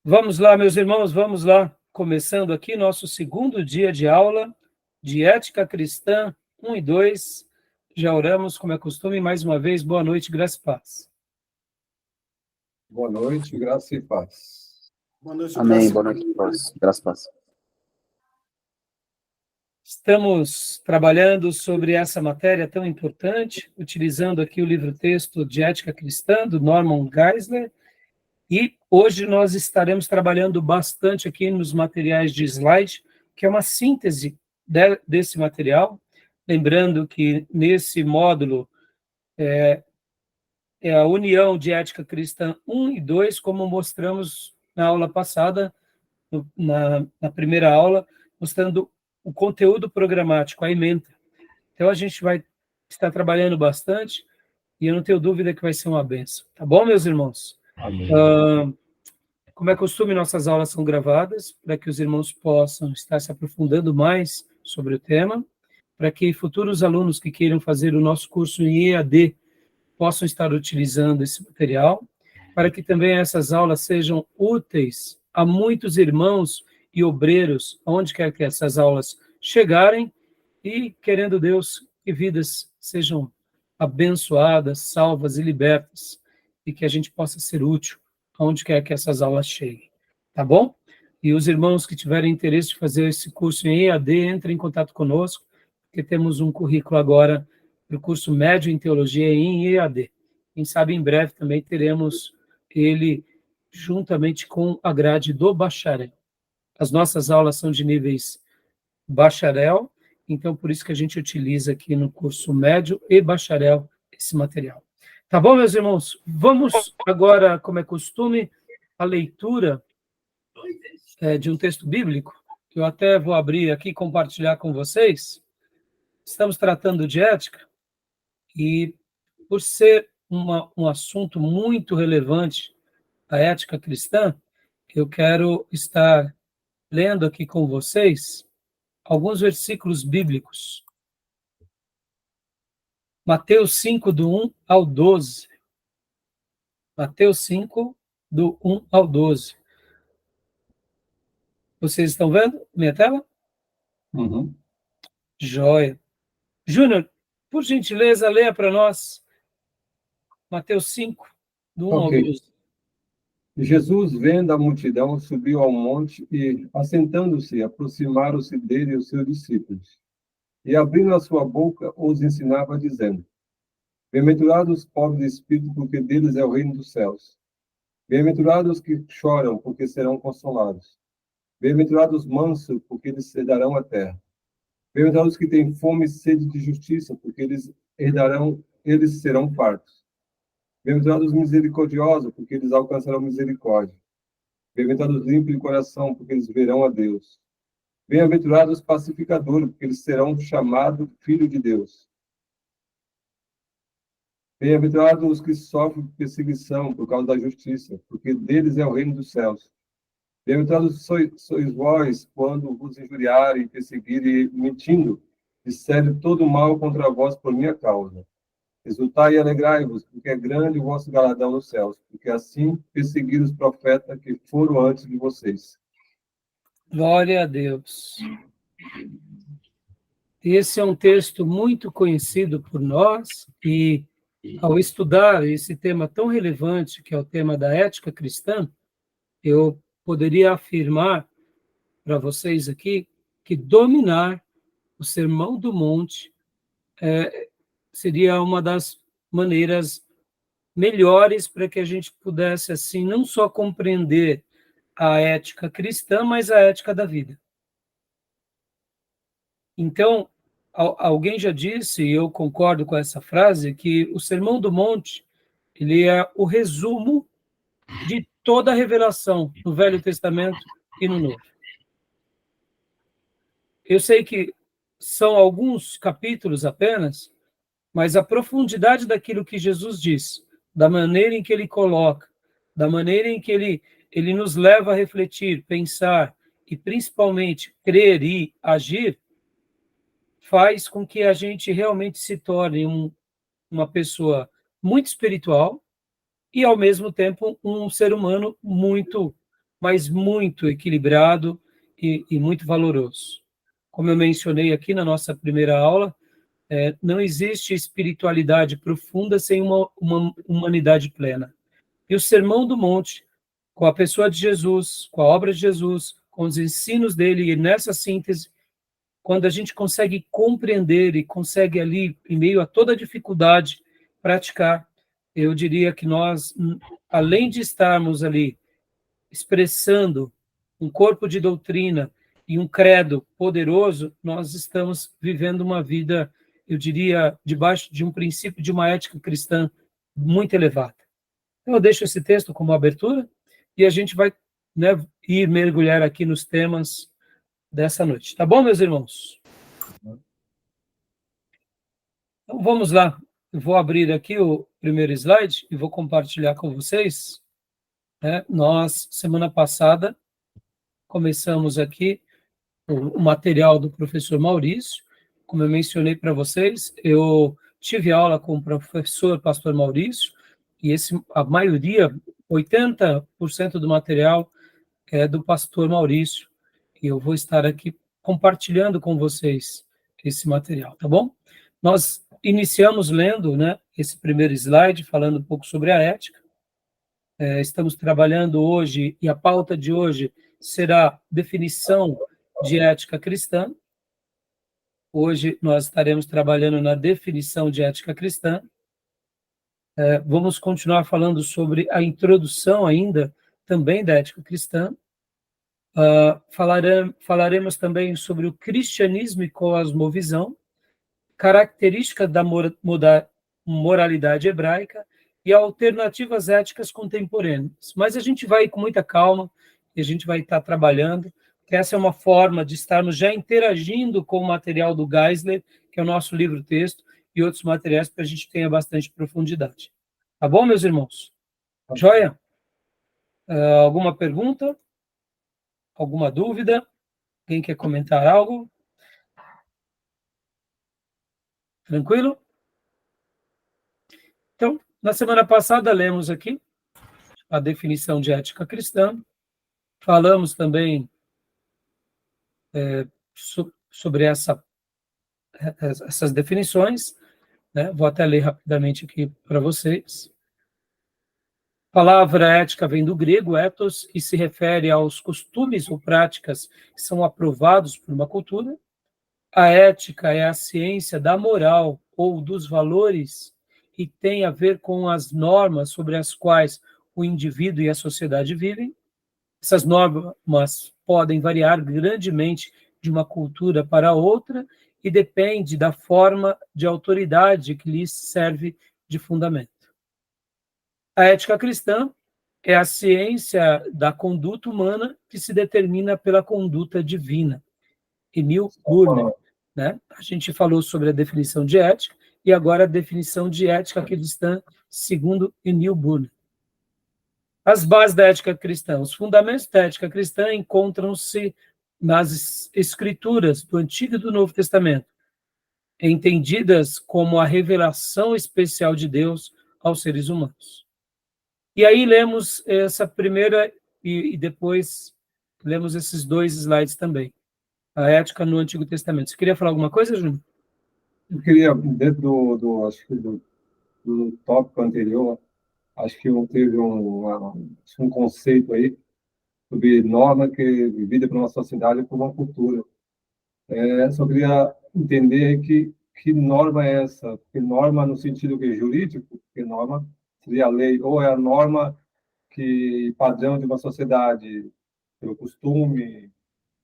Vamos lá, meus irmãos, vamos lá. Começando aqui nosso segundo dia de aula de Ética Cristã 1 e 2. Já oramos, como é costume, mais uma vez. Boa noite, graça e paz. Boa noite, graça e paz. Boa noite, Amém, boa noite, paz. Graça e paz. Estamos trabalhando sobre essa matéria tão importante, utilizando aqui o livro-texto de Ética Cristã, do Norman Geisler, e hoje nós estaremos trabalhando bastante aqui nos materiais de slide, que é uma síntese desse material, lembrando que nesse módulo é a união de Ética Cristã 1 e 2, como mostramos na aula passada, na primeira aula, mostrando o conteúdo programático, a ementa. Então, a gente vai estar trabalhando bastante e eu não tenho dúvida que vai ser uma benção. Tá bom, meus irmãos? Amém. Como é costume, nossas aulas são gravadas para que os irmãos possam estar se aprofundando mais sobre o tema, para que futuros alunos que queiram fazer o nosso curso em EAD possam estar utilizando esse material, para que também essas aulas sejam úteis a muitos irmãos e obreiros, onde quer que essas aulas chegarem, e, querendo Deus, que vidas sejam abençoadas, salvas e libertas, e que a gente possa ser útil aonde quer que essas aulas cheguem, tá bom? E os irmãos que tiverem interesse de fazer esse curso em EAD, entrem em contato conosco, porque temos um currículo agora para o curso médio em teologia em EAD. Quem sabe em breve também teremos ele juntamente com a grade do bacharel. As nossas aulas são de níveis bacharel, então por isso que a gente utiliza aqui no curso médio e bacharel esse material. Tá bom, meus irmãos? Vamos agora, como é costume, a leitura de um texto bíblico, que eu até vou abrir aqui e compartilhar com vocês. Estamos tratando de ética, e por ser um assunto muito relevante, a ética cristã, eu quero estar lendo aqui com vocês alguns versículos bíblicos. Mateus 5, do 1 ao 12. Mateus 5, do 1 ao 12. Vocês estão vendo minha tela? Uhum. Joia. Júnior, por gentileza, leia para nós Mateus 5, do 1 ao 12. Jesus, vendo a multidão, subiu ao monte e, assentando-se, aproximaram-se dele os seus discípulos. E, abrindo a sua boca, os ensinava, dizendo: Bem-aventurados os pobres de espírito, porque deles é o reino dos céus. Bem-aventurados os que choram, porque serão consolados. Bem-aventurados os mansos, porque eles herdarão a terra. Bem-aventurados os que têm fome e sede de justiça, porque eles serão fartos. Bem-aventurados os misericordiosos, porque eles alcançarão misericórdia. Bem-aventurados os limpos de coração, porque eles verão a Deus. Bem-aventurados os pacificadores, porque eles serão chamados filhos de Deus. Bem-aventurados os que sofrem perseguição por causa da justiça, porque deles é o reino dos céus. Bem-aventurados sois vós, quando vos injuriarem, perseguirem, mentindo, disserem todo mal contra vós por minha causa. Exultai e alegrai-vos, porque é grande o vosso galardão nos céus, porque assim perseguiram os profetas que foram antes de vocês. Glória a Deus. Esse é um texto muito conhecido por nós, e ao estudar esse tema tão relevante, que é o tema da ética cristã, eu poderia afirmar para vocês aqui que dominar o Sermão do Monte seria uma das maneiras melhores para que a gente pudesse, assim, não só compreender a ética cristã, mas a ética da vida. Então, alguém já disse, e eu concordo com essa frase, que o Sermão do Monte, ele é o resumo de toda a revelação no Velho Testamento e no Novo. Eu sei que são alguns capítulos apenas, mas a profundidade daquilo que Jesus diz, da maneira em que ele coloca, da maneira em que ele nos leva a refletir, pensar e principalmente crer e agir, faz com que a gente realmente se torne uma pessoa muito espiritual e, ao mesmo tempo, um ser humano muito mas muito equilibrado e muito valoroso. Como eu mencionei aqui na nossa primeira aula, não existe espiritualidade profunda sem uma humanidade plena. E o Sermão do Monte, com a pessoa de Jesus, com a obra de Jesus, com os ensinos dele, e nessa síntese, quando a gente consegue compreender e consegue ali, em meio a toda a dificuldade, praticar, eu diria que nós, além de estarmos ali expressando um corpo de doutrina e um credo poderoso, nós estamos vivendo uma vida, eu diria, debaixo de um princípio de uma ética cristã muito elevada. Então, eu deixo esse texto como abertura e a gente vai, né, ir mergulhar aqui nos temas dessa noite. Tá bom, meus irmãos? Então, vamos lá. Eu vou abrir aqui o primeiro slide e vou compartilhar com vocês. Nós, semana passada, começamos aqui o material do professor Maurício. Como eu mencionei para vocês, eu tive aula com o professor pastor Maurício, e a maioria, 80% do material é do pastor Maurício, e eu vou estar aqui compartilhando com vocês esse material, tá bom? Nós iniciamos lendo, né, esse primeiro slide, falando um pouco sobre a ética. Estamos trabalhando hoje, e a pauta de hoje será definição de ética cristã. Hoje nós estaremos trabalhando na definição de ética cristã. Vamos continuar falando sobre a introdução ainda, também da ética cristã. Falaremos também sobre o cristianismo e cosmovisão, características da moralidade hebraica e alternativas éticas contemporâneas. Mas a gente vai com muita calma e a gente vai estar trabalhando, que essa é uma forma de estarmos já interagindo com o material do Geisler, que é o nosso livro-texto, e outros materiais para a gente tenha bastante profundidade. Tá bom, meus irmãos? Joia? Alguma pergunta? Alguma dúvida? Quem quer comentar algo? Tranquilo? Então, na semana passada, lemos aqui a definição de ética cristã. Falamos também sobre essas definições, né? Vou até ler rapidamente aqui para vocês. A palavra ética vem do grego ethos e se refere aos costumes ou práticas que são aprovados por uma cultura. A ética é a ciência da moral ou dos valores e tem a ver com as normas sobre as quais o indivíduo e a sociedade vivem. Essas normas podem variar grandemente de uma cultura para outra e depende da forma de autoridade que lhes serve de fundamento. A ética cristã é a ciência da conduta humana que se determina pela conduta divina. Emil Burner, né? A gente falou sobre a definição de ética e agora a definição de ética cristã segundo Emil Burner. As bases da ética cristã. Os fundamentos da ética cristã encontram-se nas escrituras do Antigo e do Novo Testamento, entendidas como a revelação especial de Deus aos seres humanos. E aí lemos essa primeira e depois lemos esses dois slides também. A ética no Antigo Testamento. Você queria falar alguma coisa, Júnior? Eu queria, dentro acho que do tópico anterior, acho que teve um conceito aí sobre norma que é vivida por uma sociedade e por uma cultura. Só queria entender que norma é essa? Que norma no sentido que jurídico? Que norma seria a lei? Ou é a norma que padrão de uma sociedade, pelo costume,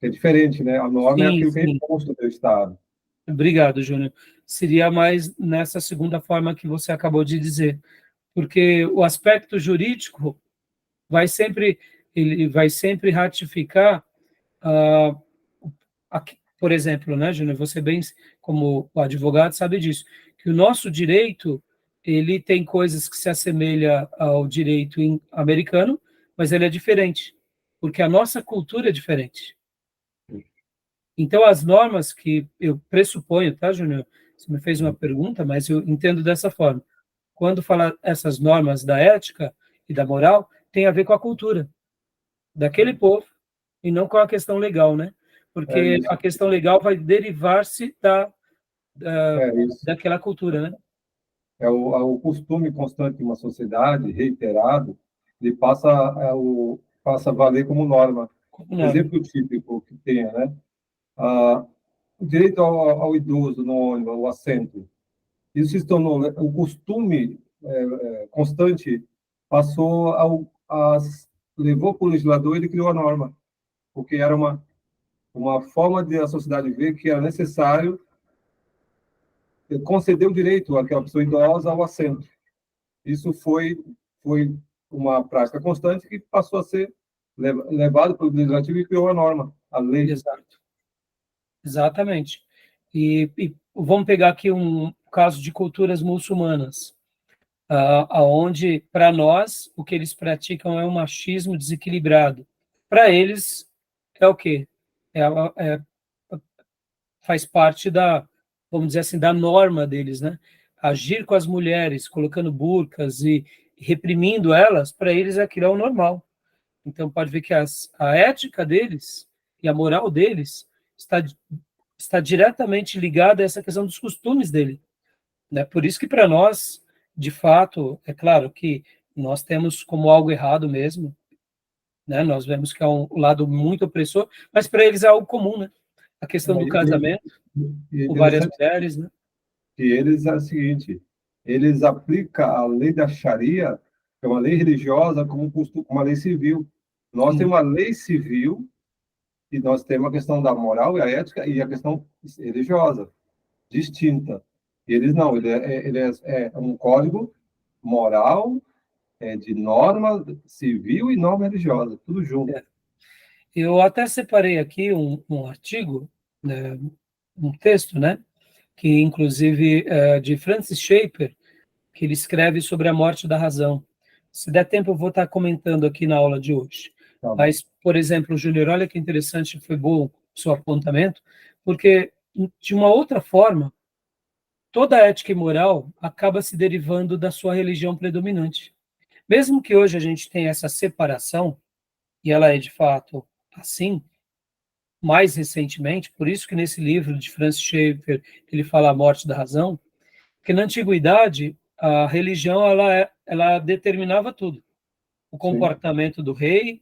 que é diferente, né? A norma é aquilo que é imposto pelo Estado. Obrigado, Júnior. Seria mais nessa segunda forma que você acabou de dizer, porque o aspecto jurídico ele vai sempre ratificar, por exemplo, né, Júnior, você bem como o advogado sabe disso, que o nosso direito ele tem coisas que se assemelham ao direito americano, mas ele é diferente, porque a nossa cultura é diferente. Então, as normas que eu pressuponho, tá, Júnior? Você me fez uma pergunta, mas eu entendo dessa forma. Quando fala essas normas da ética e da moral, tem a ver com a cultura. daquele povo e não com a questão legal, né? Porque isso. a questão legal vai derivar-se Isso. daquela cultura, né? O costume constante de uma sociedade, reiterado, ele passa a valer como norma. Como norma. Exemplo típico que tenha, né? O direito ao idoso no ônibus, ao assento. Isso se tornou o costume constante, passou levou para o legislador, ele criou a norma, porque era uma forma de a sociedade ver que era necessário conceder o direito àquela pessoa idosa ao assento. Isso foi uma prática constante que passou a ser levado para o legislativo e criou a norma, a lei. Exato. Exatamente. E vamos pegar aqui um caso de culturas muçulmanas, aonde, para nós, o que eles praticam é um machismo desequilibrado. Para eles, é o quê? Faz parte vamos dizer assim, da norma deles, né? Agir com as mulheres, colocando burcas e reprimindo elas, para eles aquilo é o normal. Então, pode ver que a ética deles e a moral deles está diretamente ligada a essa questão dos costumes dele, né? Por isso que para nós, de fato, é claro que nós temos como algo errado mesmo, né? Nós vemos que é um lado muito opressor, mas para eles é algo comum, né? A questão do casamento com várias mulheres, né? Que eles é o seguinte, eles aplicam a lei da Sharia, que é uma lei religiosa, como uma lei civil. Nós temos uma lei civil e nós temos a questão da moral e a ética e a questão religiosa, distinta. Eles não, ele é um código moral, de norma civil e norma religiosa, tudo junto. Eu até separei aqui um artigo, né, um texto, né, que inclusive de Francis Schaeffer, que ele escreve sobre a morte da razão. Se der tempo, eu vou estar comentando aqui na aula de hoje. Tá. Mas, por exemplo, Júnior, olha que interessante, foi bom o seu apontamento, porque, de uma outra forma, toda a ética e moral acaba se derivando da sua religião predominante. Mesmo que hoje a gente tenha essa separação, e ela é de fato assim, mais recentemente, por isso que nesse livro de Francis Schaeffer ele fala a morte da razão, que na antiguidade a religião ela determinava tudo. O comportamento do rei,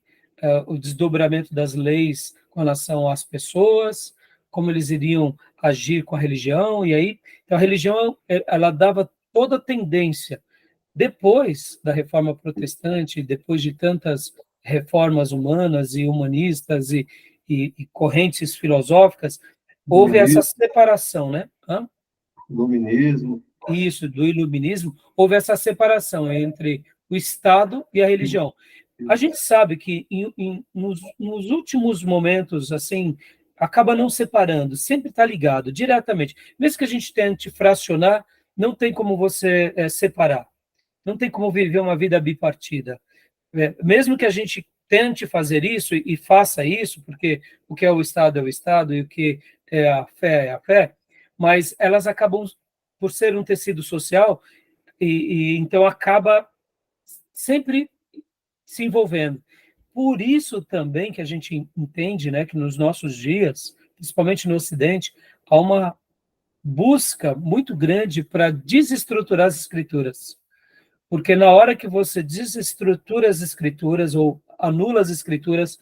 o desdobramento das leis com relação às pessoas, como eles iriam agir com a religião, e aí, então a religião ela dava toda a tendência. Depois da Reforma Protestante, depois de tantas reformas humanas e humanistas e correntes filosóficas, houve essa separação, né? Iluminismo. Isso, do iluminismo, houve essa separação entre o Estado e a religião. A gente sabe que nos últimos momentos, assim, acaba não separando, sempre está ligado diretamente. Mesmo que a gente tente fracionar, não tem como você separar. Não tem como viver uma vida bipartida. Mesmo que a gente tente fazer isso e faça isso, porque o que é o Estado e o que é a fé, mas elas acabam, por ser um tecido social, e então acaba sempre se envolvendo. Por isso também que a gente entende, né, que nos nossos dias, principalmente no Ocidente, há uma busca muito grande para desestruturar as escrituras. Porque na hora que você desestrutura as escrituras, ou anula as escrituras,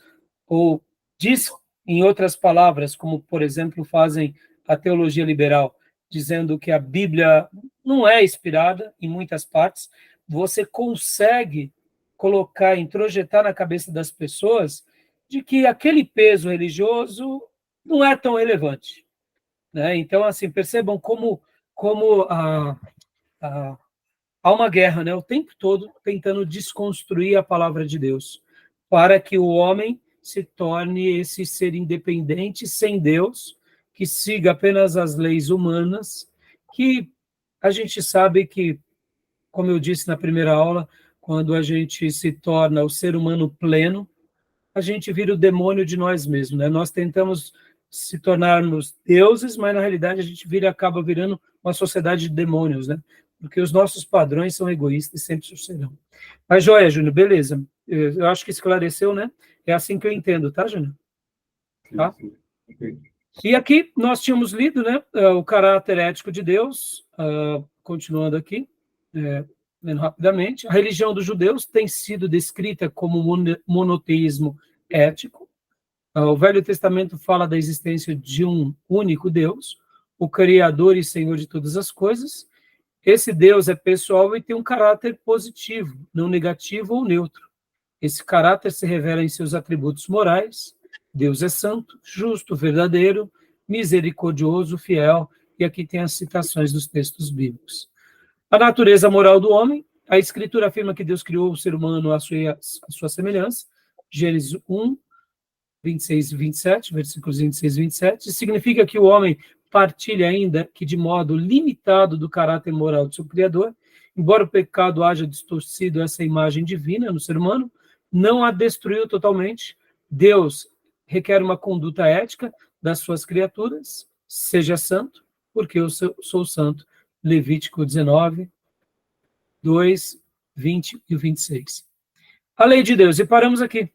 ou diz, em outras palavras, como, por exemplo, fazem a teologia liberal, dizendo que a Bíblia não é inspirada em muitas partes, você consegue colocar, introjetar na cabeça das pessoas de que aquele peso religioso não é tão relevante, né? Então, assim, percebam como há uma guerra, né, o tempo todo tentando desconstruir a palavra de Deus, para que o homem se torne esse ser independente, sem Deus, que siga apenas as leis humanas, que a gente sabe que, como eu disse na primeira aula, quando a gente se torna o ser humano pleno, a gente vira o demônio de nós mesmos, né? Nós tentamos se tornarmos deuses, mas na realidade a gente acaba virando uma sociedade de demônios, né? Porque os nossos padrões são egoístas e sempre serão. Mas, joia, Júnior, beleza. Eu acho que esclareceu, né? É assim que eu entendo, tá, Júnior? Tá? Sim. Ok. E aqui nós tínhamos lido, né, o caráter ético de Deus, continuando aqui, lendo rapidamente. A religião dos judeus tem sido descrita como monoteísmo ético. O Velho Testamento fala da existência de um único Deus, o Criador e Senhor de todas as coisas. Esse Deus é pessoal e tem um caráter positivo, não negativo ou neutro. Esse caráter se revela em seus atributos morais. Deus é santo, justo, verdadeiro, misericordioso, fiel, e aqui tem as citações dos textos bíblicos. A natureza moral do homem, a Escritura afirma que Deus criou o ser humano à sua semelhança, Gênesis 1, 26 e 27, versículos 26 e 27, significa que o homem partilha ainda que de modo limitado do caráter moral do seu Criador, embora o pecado haja distorcido essa imagem divina no ser humano, não a destruiu totalmente. Deus requer uma conduta ética das suas criaturas, seja santo, porque eu sou santo. Levítico 19, 2, 20 e 26. A lei de Deus, e paramos aqui,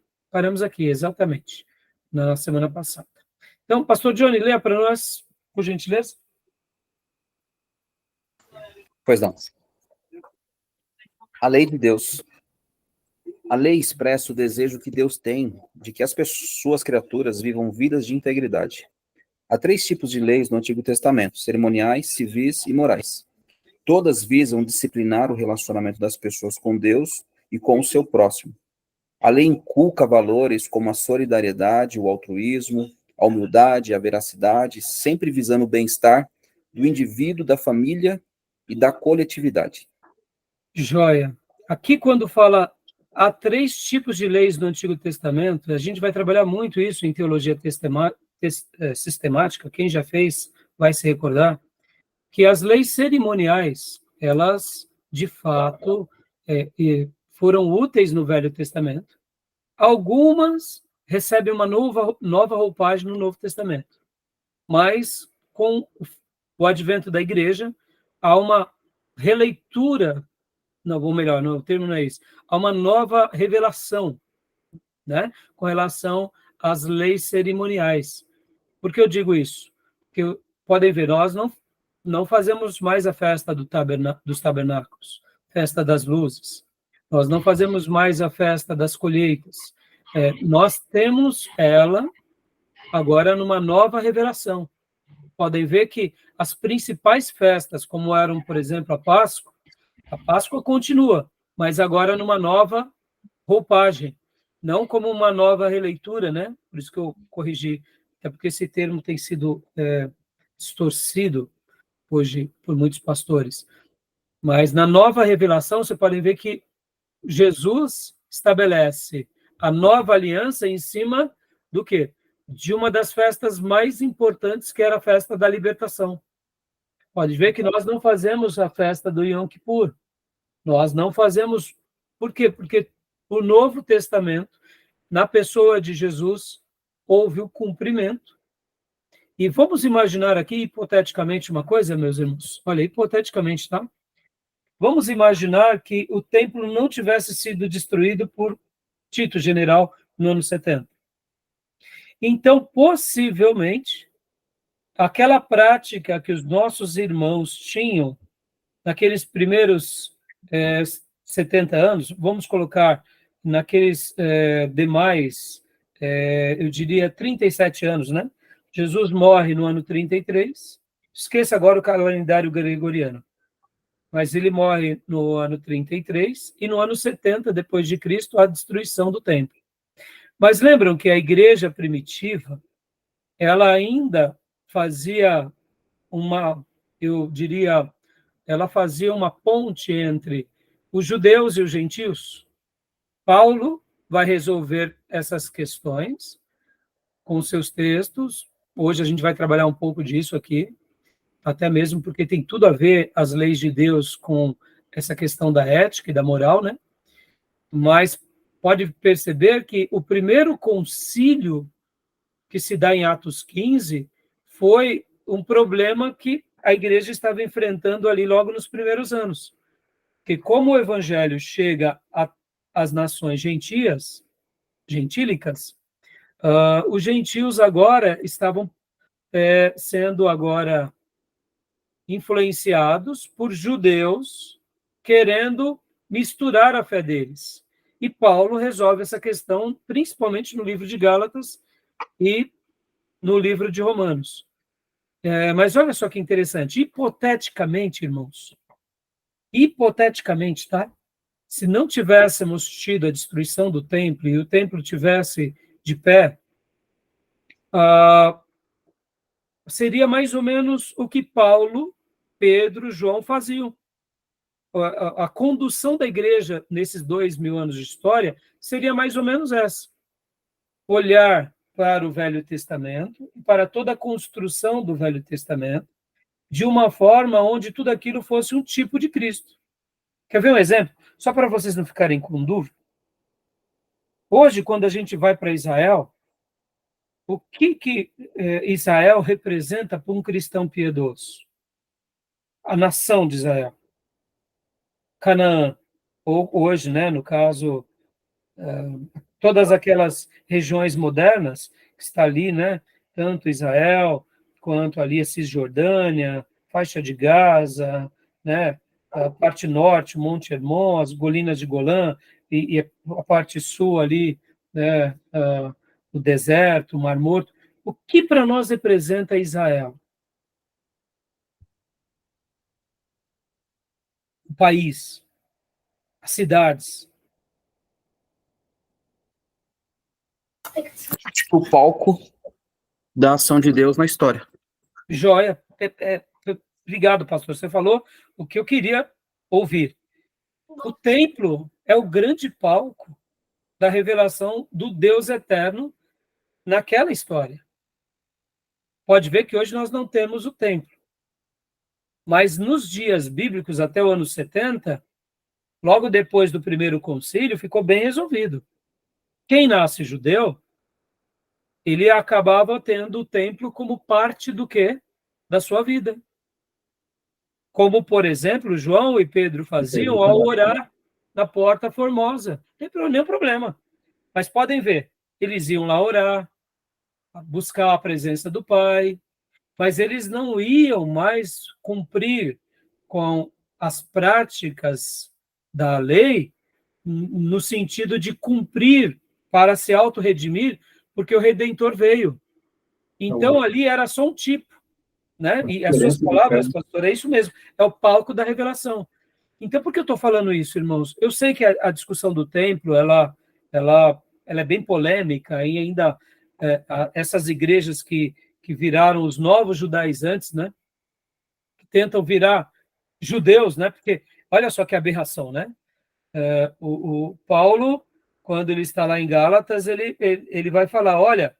exatamente, na semana passada. Então, pastor Johnny, leia para nós, por gentileza. Pois não. A lei de Deus. A lei expressa o desejo que Deus tem de que as suas criaturas vivam vidas de integridade. Há 3 tipos de leis no Antigo Testamento: cerimoniais, civis e morais. Todas visam disciplinar o relacionamento das pessoas com Deus e com o seu próximo. A lei inculca valores como a solidariedade, o altruísmo, a humildade, a veracidade, sempre visando o bem-estar do indivíduo, da família e da coletividade. Joia. Aqui, quando fala há 3 tipos de leis no Antigo Testamento, a gente vai trabalhar muito isso em teologia sistemática. Quem já fez vai se recordar que as leis cerimoniais, elas, de fato, foram úteis no Velho Testamento. Algumas recebem uma nova roupagem no Novo Testamento. Mas, com o advento da igreja, há uma releitura, não, ou melhor, o termo não é isso, há uma nova revelação, né, com relação às leis cerimoniais. Por que eu digo isso? Porque, podem ver, nós não fazemos mais a festa dos tabernáculos, festa das luzes. Nós não fazemos mais a festa das colheitas. Nós temos ela agora numa nova revelação. Podem ver que as principais festas, como eram, por exemplo, a Páscoa continua, mas agora numa nova roupagem, não como uma nova releitura, né? Por isso que eu corrigi, até porque esse termo tem sido distorcido hoje por muitos pastores. Mas na nova revelação, você pode ver que Jesus estabelece a nova aliança em cima do quê? De uma das festas mais importantes, que era a festa da libertação. Pode ver que nós não fazemos a festa do Yom Kippur. Nós não fazemos. Por quê? Porque o Novo Testamento, na pessoa de Jesus, houve o cumprimento. E vamos imaginar aqui, hipoteticamente, uma coisa, meus irmãos. Olha, hipoteticamente, tá? Vamos imaginar que o templo não tivesse sido destruído por Tito General no ano 70. Então, possivelmente, aquela prática que os nossos irmãos tinham naqueles primeiros 70 anos, vamos colocar naqueles demais, eu diria 37 anos, né? Jesus morre no ano 33, esqueça agora o calendário gregoriano, mas ele morre no ano 33 e no ano 70 depois de Cristo, a destruição do templo. Mas lembram que a igreja primitiva, ela ainda fazia ela fazia uma ponte entre os judeus e os gentios. Paulo vai resolver essas questões com seus textos. Hoje a gente vai trabalhar um pouco disso aqui, até mesmo porque tem tudo a ver as leis de Deus com essa questão da ética e da moral, né? Mas pode perceber que o primeiro concílio que se dá em Atos 15 foi um problema que a igreja estava enfrentando ali logo nos primeiros anos. Que como o evangelho chega a as nações gentílicas, os gentios agora estavam sendo agora influenciados por judeus querendo misturar a fé deles. E Paulo resolve essa questão principalmente no livro de Gálatas e no livro de Romanos. Mas olha só que interessante, hipoteticamente, irmãos, hipoteticamente, tá? Se não tivéssemos tido a destruição do templo e o templo tivesse de pé, seria mais ou menos o que Paulo, Pedro, João faziam. A condução da igreja nesses 2000 anos de história seria mais ou menos essa. Olhar para o Velho Testamento e para toda a construção do Velho Testamento de uma forma onde tudo aquilo fosse um tipo de Cristo. Quer ver um exemplo? Só para vocês não ficarem com dúvida. Hoje, quando a gente vai para Israel, o que Israel representa para um cristão piedoso? A nação de Israel. Canaã, ou hoje, né, no caso, todas aquelas regiões modernas que está ali, né, tanto Israel quanto ali a Cisjordânia, faixa de Gaza, né, a parte norte, Monte Hermon, as colinas de Golã e a parte sul ali, né, o deserto, o Mar Morto. O que para nós representa Israel? O país, as cidades. Tipo, o palco da ação de Deus na história. Joia. Obrigado, pastor. Você falou o que eu queria ouvir. O templo é o grande palco da revelação do Deus eterno naquela história. Pode ver que hoje nós não temos o templo. Mas nos dias bíblicos, até o ano 70, logo depois do primeiro concílio, ficou bem resolvido. Quem nasce judeu, ele acabava tendo o templo como parte do quê? Da sua vida. Como, por exemplo, João e Pedro faziam ao orar na Porta Formosa. Não tem nenhum problema. Mas podem ver, eles iam lá orar, buscar a presença do Pai, mas eles não iam mais cumprir com as práticas da lei no sentido de cumprir para se auto-redimir, porque o Redentor veio. Então, ali era só um tipo, né? E as suas palavras, pastor, é isso mesmo, é o palco da revelação. Então, por que eu estou falando isso, irmãos? Eu sei que a discussão do templo, ela é bem polêmica, e ainda essas igrejas que viraram os novos judaizantes, né? Que tentam virar judeus, né? Porque, olha só que aberração, né? O Paulo, quando ele está lá em Gálatas, ele vai falar, olha,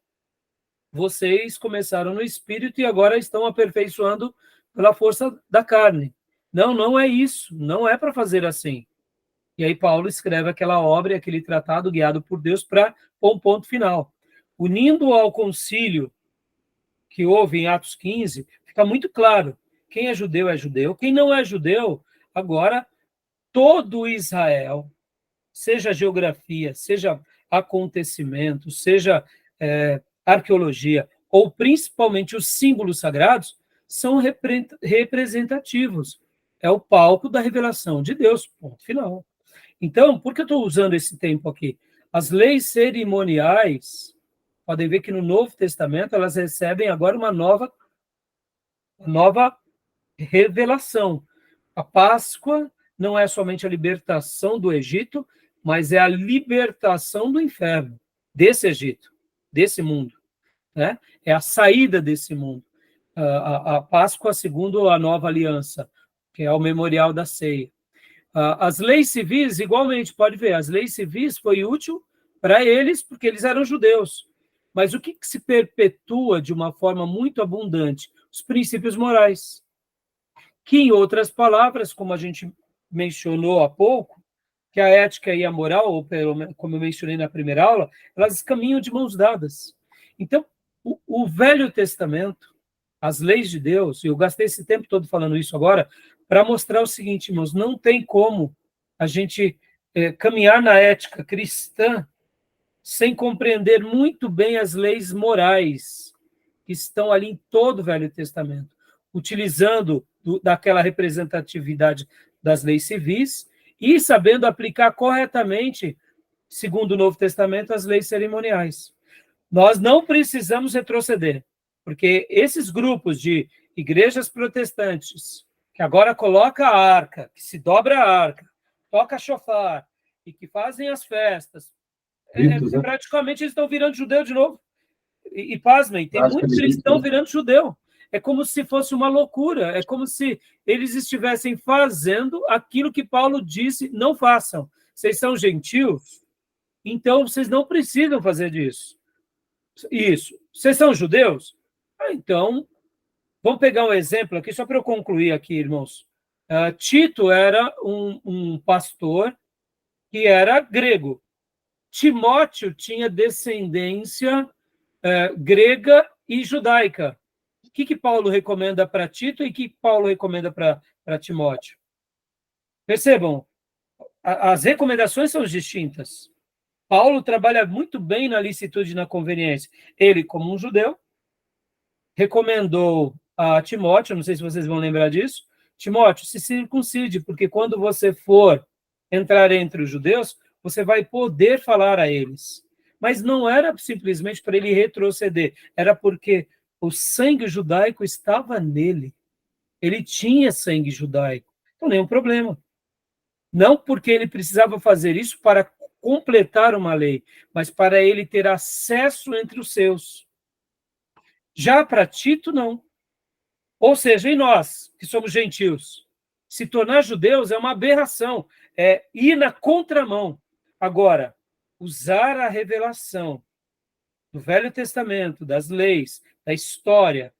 vocês começaram no Espírito e agora estão aperfeiçoando pela força da carne. Não, não é isso, não é para fazer assim. E aí Paulo escreve aquela obra, aquele tratado guiado por Deus para pôr um ponto final. Unindo ao concílio que houve em Atos 15, fica muito claro, quem é judeu, quem não é judeu, agora todo Israel, seja geografia, seja acontecimento, seja arqueologia, ou principalmente os símbolos sagrados, são representativos. É o palco da revelação de Deus, ponto final. Então, por que eu estou usando esse tempo aqui? As leis cerimoniais, podem ver que no Novo Testamento elas recebem agora uma nova revelação. A Páscoa não é somente a libertação do Egito, mas é a libertação do inferno, desse Egito, desse mundo. Né? É a saída desse mundo. A Páscoa, segundo a nova aliança, que é o memorial da ceia. As leis civis, igualmente, pode ver, as leis civis foi útil para eles, porque eles eram judeus. Mas o que se perpetua de uma forma muito abundante? Os princípios morais. Que, em outras palavras, como a gente mencionou há pouco, que a ética e a moral, ou como eu mencionei na primeira aula, elas caminham de mãos dadas. Então, o Velho Testamento, as leis de Deus, e eu gastei esse tempo todo falando isso agora, para mostrar o seguinte, irmãos, não tem como a gente caminhar na ética cristã sem compreender muito bem as leis morais que estão ali em todo o Velho Testamento, utilizando daquela representatividade das leis civis e sabendo aplicar corretamente, segundo o Novo Testamento, as leis cerimoniais. Nós não precisamos retroceder, porque esses grupos de igrejas protestantes, que agora coloca a arca, que se dobra a arca, toca chofar, e que fazem as festas, praticamente eles estão virando judeu de novo. E pasmem, tem muitos cristãos virando judeu. É como se fosse uma loucura, é como se eles estivessem fazendo aquilo que Paulo disse, não façam. Vocês são gentios, então vocês não precisam fazer disso. Isso. Vocês são judeus? Então, vamos pegar um exemplo aqui, só para eu concluir aqui, irmãos. Tito era um pastor que era grego. Timóteo tinha descendência grega e judaica. O que Paulo recomenda para Tito e o que Paulo recomenda para Timóteo? Percebam, as recomendações são distintas. Paulo trabalha muito bem na licitude e na conveniência. Ele, como um judeu, recomendou a Timóteo, não sei se vocês vão lembrar disso, Timóteo, se circuncide, porque quando você for entrar entre os judeus, você vai poder falar a eles. Mas não era simplesmente para ele retroceder, era porque o sangue judaico estava nele. Ele tinha sangue judaico. Então, nenhum problema. Não porque ele precisava fazer isso para completar uma lei, mas para ele ter acesso entre os seus. Já para Tito, não. Ou seja, em nós, que somos gentios, se tornar judeus é uma aberração, é ir na contramão. Agora, usar a revelação do Velho Testamento, das leis, da história,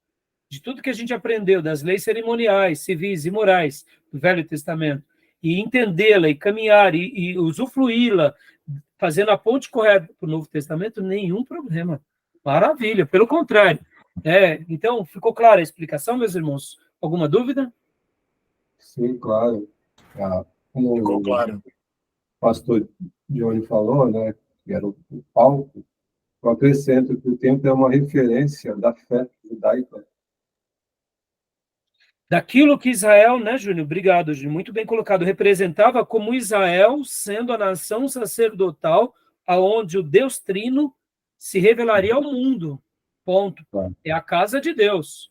de tudo que a gente aprendeu, das leis cerimoniais, civis e morais do Velho Testamento, e entendê-la, e caminhar, e usufruí-la, fazendo a ponte correta para o Novo Testamento, nenhum problema. Maravilha, pelo contrário. Então, ficou clara a explicação, meus irmãos? Alguma dúvida? Sim, claro. Como Ficou claro. O pastor Johnny falou, né, que era o palco, eu acrescento que o templo é uma referência da fé judaica. Daquilo que Israel, né, Júnior? Obrigado, Júnior, muito bem colocado. Representava como Israel sendo a nação sacerdotal aonde o Deus Trino se revelaria ao mundo. Ponto. Claro. É a casa de Deus.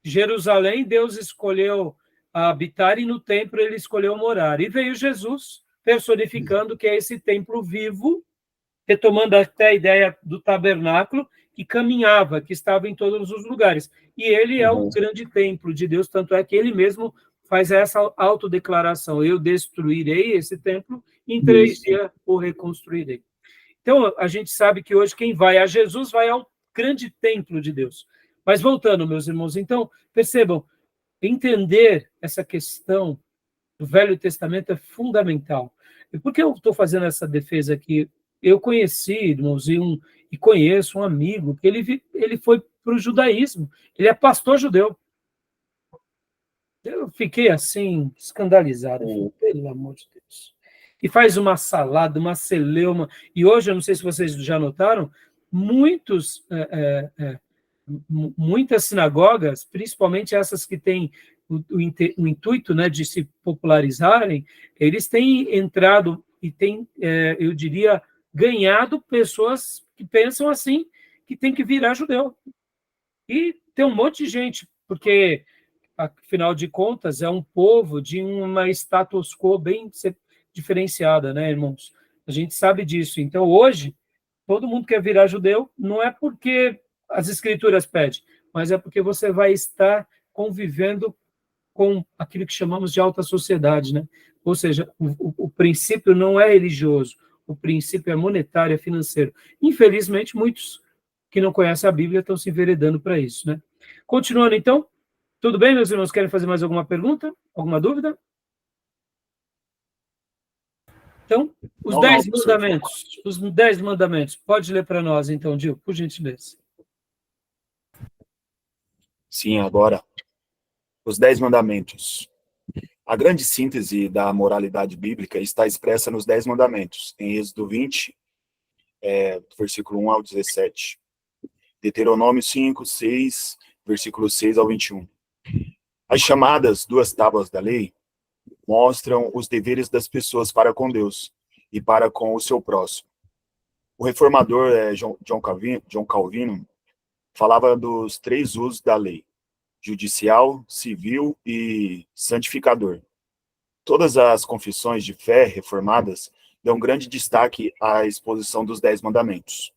Jerusalém, Deus escolheu habitar e no templo ele escolheu morar. E veio Jesus personificando que é esse templo vivo, retomando até a ideia do tabernáculo, que caminhava, que estava em todos os lugares. E ele é o grande templo de Deus, tanto é que ele mesmo faz essa autodeclaração: eu destruirei esse templo, em 3 dias o reconstruirei. Então, a gente sabe que hoje quem vai a Jesus vai ao grande templo de Deus. Mas voltando, meus irmãos, então, percebam, entender essa questão do Velho Testamento é fundamental. E por que eu estou fazendo essa defesa aqui? Eu conheci, irmãos, e conheço um amigo que ele foi para o judaísmo, ele é pastor judeu. Eu fiquei assim, escandalizado, pelo amor de Deus. E faz uma salada, uma celeuma, e hoje, eu não sei se vocês já notaram, muitas sinagogas, principalmente essas que têm o intuito, né, de se popularizarem, eles têm entrado e têm, eu diria, ganhado pessoas que pensam assim, que tem que virar judeu. E tem um monte de gente, porque, afinal de contas, é um povo de uma status quo bem diferenciada, né, irmãos? A gente sabe disso. Então, hoje, todo mundo quer virar judeu, não é porque as escrituras pedem, mas é porque você vai estar convivendo com aquilo que chamamos de alta sociedade, né? Ou seja, o princípio não é religioso, o princípio é monetário, é financeiro. Infelizmente, muitos que não conhecem a Bíblia estão se enveredando para isso, né? Continuando, então. Tudo bem, meus irmãos? Querem fazer mais alguma pergunta? Alguma dúvida? Então, os 10 mandamentos. Os 10 mandamentos. Pode ler para nós, então, Gil, por gentileza. Sim, agora. Os 10 mandamentos. A grande síntese da moralidade bíblica está expressa nos 10 mandamentos, em Êxodo 20, do versículo 1 ao 17. Deuteronômio 5, 6, versículo 6 ao 21. As chamadas 2 tábuas da lei mostram os deveres das pessoas para com Deus e para com o seu próximo. O reformador John Calvino falava dos 3 usos da lei: judicial, civil e santificador. Todas as confissões de fé reformadas dão grande destaque à exposição dos 10 mandamentos.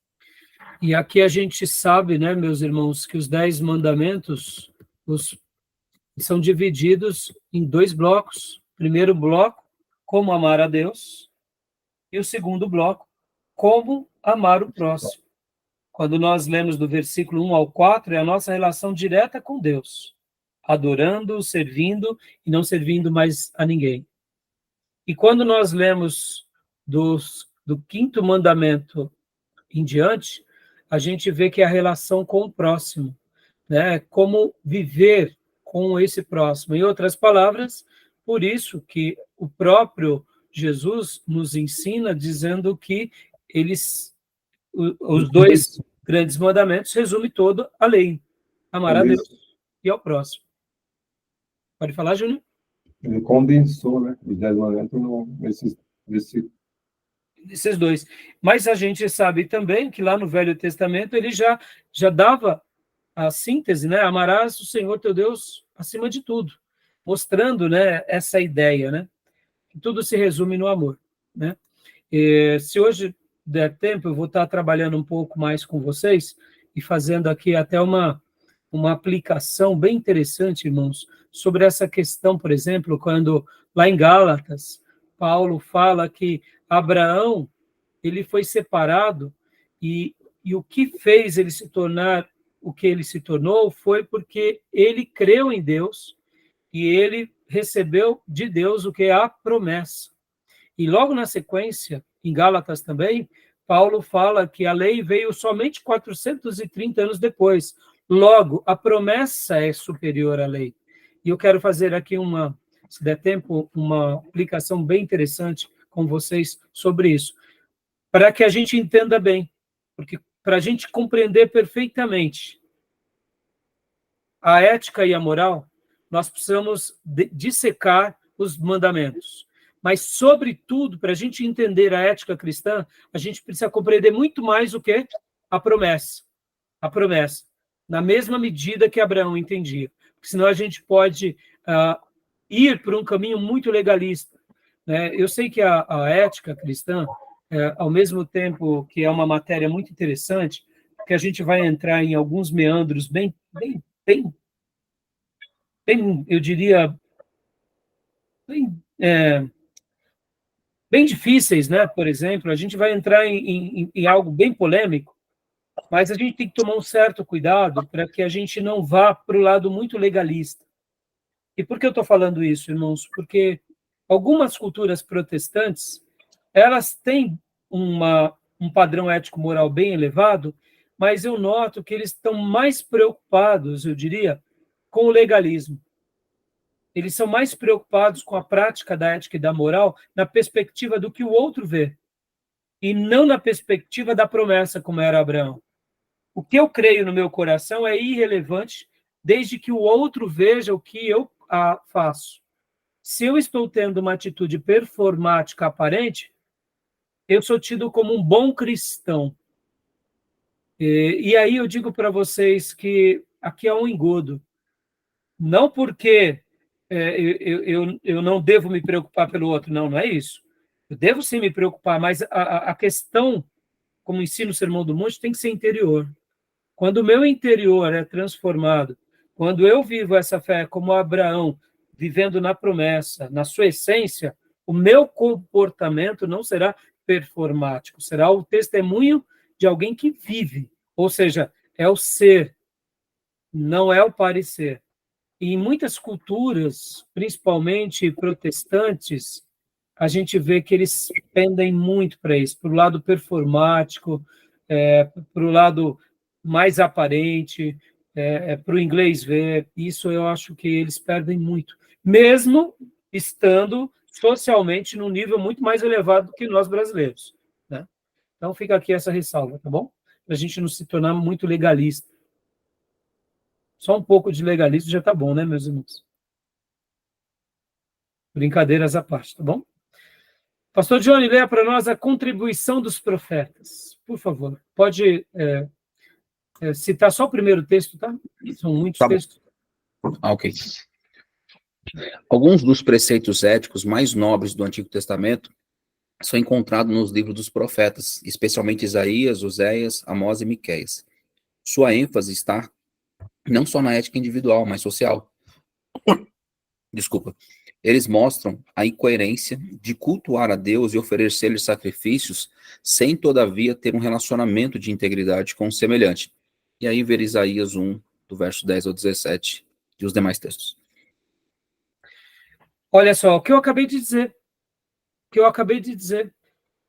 E aqui a gente sabe, né, meus irmãos, que os 10 mandamentos são divididos em 2 blocos. Primeiro bloco, como amar a Deus, e o segundo bloco, como amar o próximo. Quando nós lemos do versículo 1 ao 4, é a nossa relação direta com Deus, adorando, servindo e não servindo mais a ninguém. E quando nós lemos do 5º mandamento em diante, a gente vê que é a relação com o próximo, né? Como viver com esse próximo. Em outras palavras, por isso que o próprio Jesus nos ensina dizendo que os 2 grandes mandamentos resumem toda a lei: amar a Deus e ao próximo. Pode falar, Júnior? Ele condensou, né, os 10 mandamentos nesses versículos. Esses 2. Mas a gente sabe também que lá no Velho Testamento ele já dava a síntese, né? Amarás o Senhor teu Deus acima de tudo, mostrando, né, essa ideia, né? Que tudo se resume no amor, né? E, se hoje der tempo, eu vou estar trabalhando um pouco mais com vocês e fazendo aqui até uma aplicação bem interessante, irmãos, sobre essa questão, por exemplo, quando lá em Gálatas, Paulo fala que Abraão, ele foi separado e o que fez ele se tornar o que ele se tornou foi porque ele creu em Deus e ele recebeu de Deus o que é a promessa. E logo na sequência, em Gálatas também, Paulo fala que a lei veio somente 430 anos depois. Logo, a promessa é superior à lei. E eu quero fazer aqui se der tempo, uma aplicação bem interessante com vocês sobre isso, para que a gente entenda bem, porque para a gente compreender perfeitamente a ética e a moral, nós precisamos dissecar os mandamentos. Mas, sobretudo, para a gente entender a ética cristã, a gente precisa compreender muito mais o que? A promessa. A promessa. Na mesma medida que Abraão entendia. Porque senão a gente pode ir por um caminho muito legalista, né? Eu sei que a ética cristã, ao mesmo tempo que é uma matéria muito interessante, que a gente vai entrar em alguns meandros bem, eu diria, bem difíceis, né? Por exemplo, a gente vai entrar em algo bem polêmico, mas a gente tem que tomar um certo cuidado para que a gente não vá para o lado muito legalista. E por que eu estou falando isso, irmãos? Porque algumas culturas protestantes, elas têm um padrão ético-moral bem elevado, mas eu noto que eles estão mais preocupados, eu diria, com o legalismo. Eles são mais preocupados com a prática da ética e da moral na perspectiva do que o outro vê, e não na perspectiva da promessa, como era Abraão. O que eu creio no meu coração é irrelevante, desde que o outro veja o que eu faço. Se eu estou tendo uma atitude performática aparente, eu sou tido como um bom cristão. E aí eu digo para vocês que aqui é um engodo. Não porque eu não devo me preocupar pelo outro, não é isso. Eu devo sim me preocupar, mas a questão, como ensina o Sermão do Monte, tem que ser interior. Quando o meu interior é transformado, quando eu vivo essa fé como Abraão, vivendo na promessa, na sua essência, o meu comportamento não será performático, será o testemunho de alguém que vive, ou seja, é o ser, não é o parecer. E em muitas culturas, principalmente protestantes, a gente vê que eles pendem muito para isso, para o lado performático, para o lado mais aparente, para o inglês ver. Isso eu acho que eles perdem muito. Mesmo estando socialmente num nível muito mais elevado do que nós brasileiros, né? Então fica aqui essa ressalva, tá bom? Para a gente não se tornar muito legalista. Só um pouco de legalismo já tá bom, né, meus irmãos? Brincadeiras à parte, tá bom? Pastor Johnny, leia para nós a contribuição dos profetas. Por favor, pode citar só o primeiro texto, tá? São muitos textos. Ok. Alguns dos preceitos éticos mais nobres do Antigo Testamento são encontrados nos livros dos profetas, especialmente Isaías, Oséias, Amós e Miqueias. Sua ênfase está não só na ética individual, mas social. Desculpa. Eles mostram a incoerência de cultuar a Deus e oferecer-lhe sacrifícios sem, todavia, ter um relacionamento de integridade com o semelhante. E aí ver Isaías 1, do verso 10 ao 17, e os demais textos. Olha só, o que eu acabei de dizer.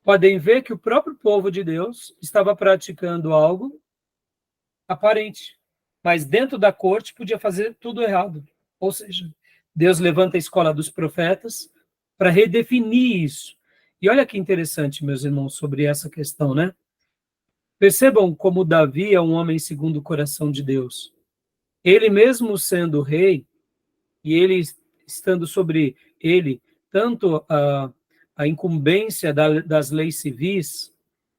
Podem ver que o próprio povo de Deus estava praticando algo aparente, mas dentro da corte podia fazer tudo errado. Ou seja, Deus levanta a escola dos profetas para redefinir isso. E olha que interessante, meus irmãos, sobre essa questão, né? Percebam como Davi é um homem segundo o coração de Deus. Ele mesmo sendo rei, e ele estando sobre ele tanto a incumbência das leis civis,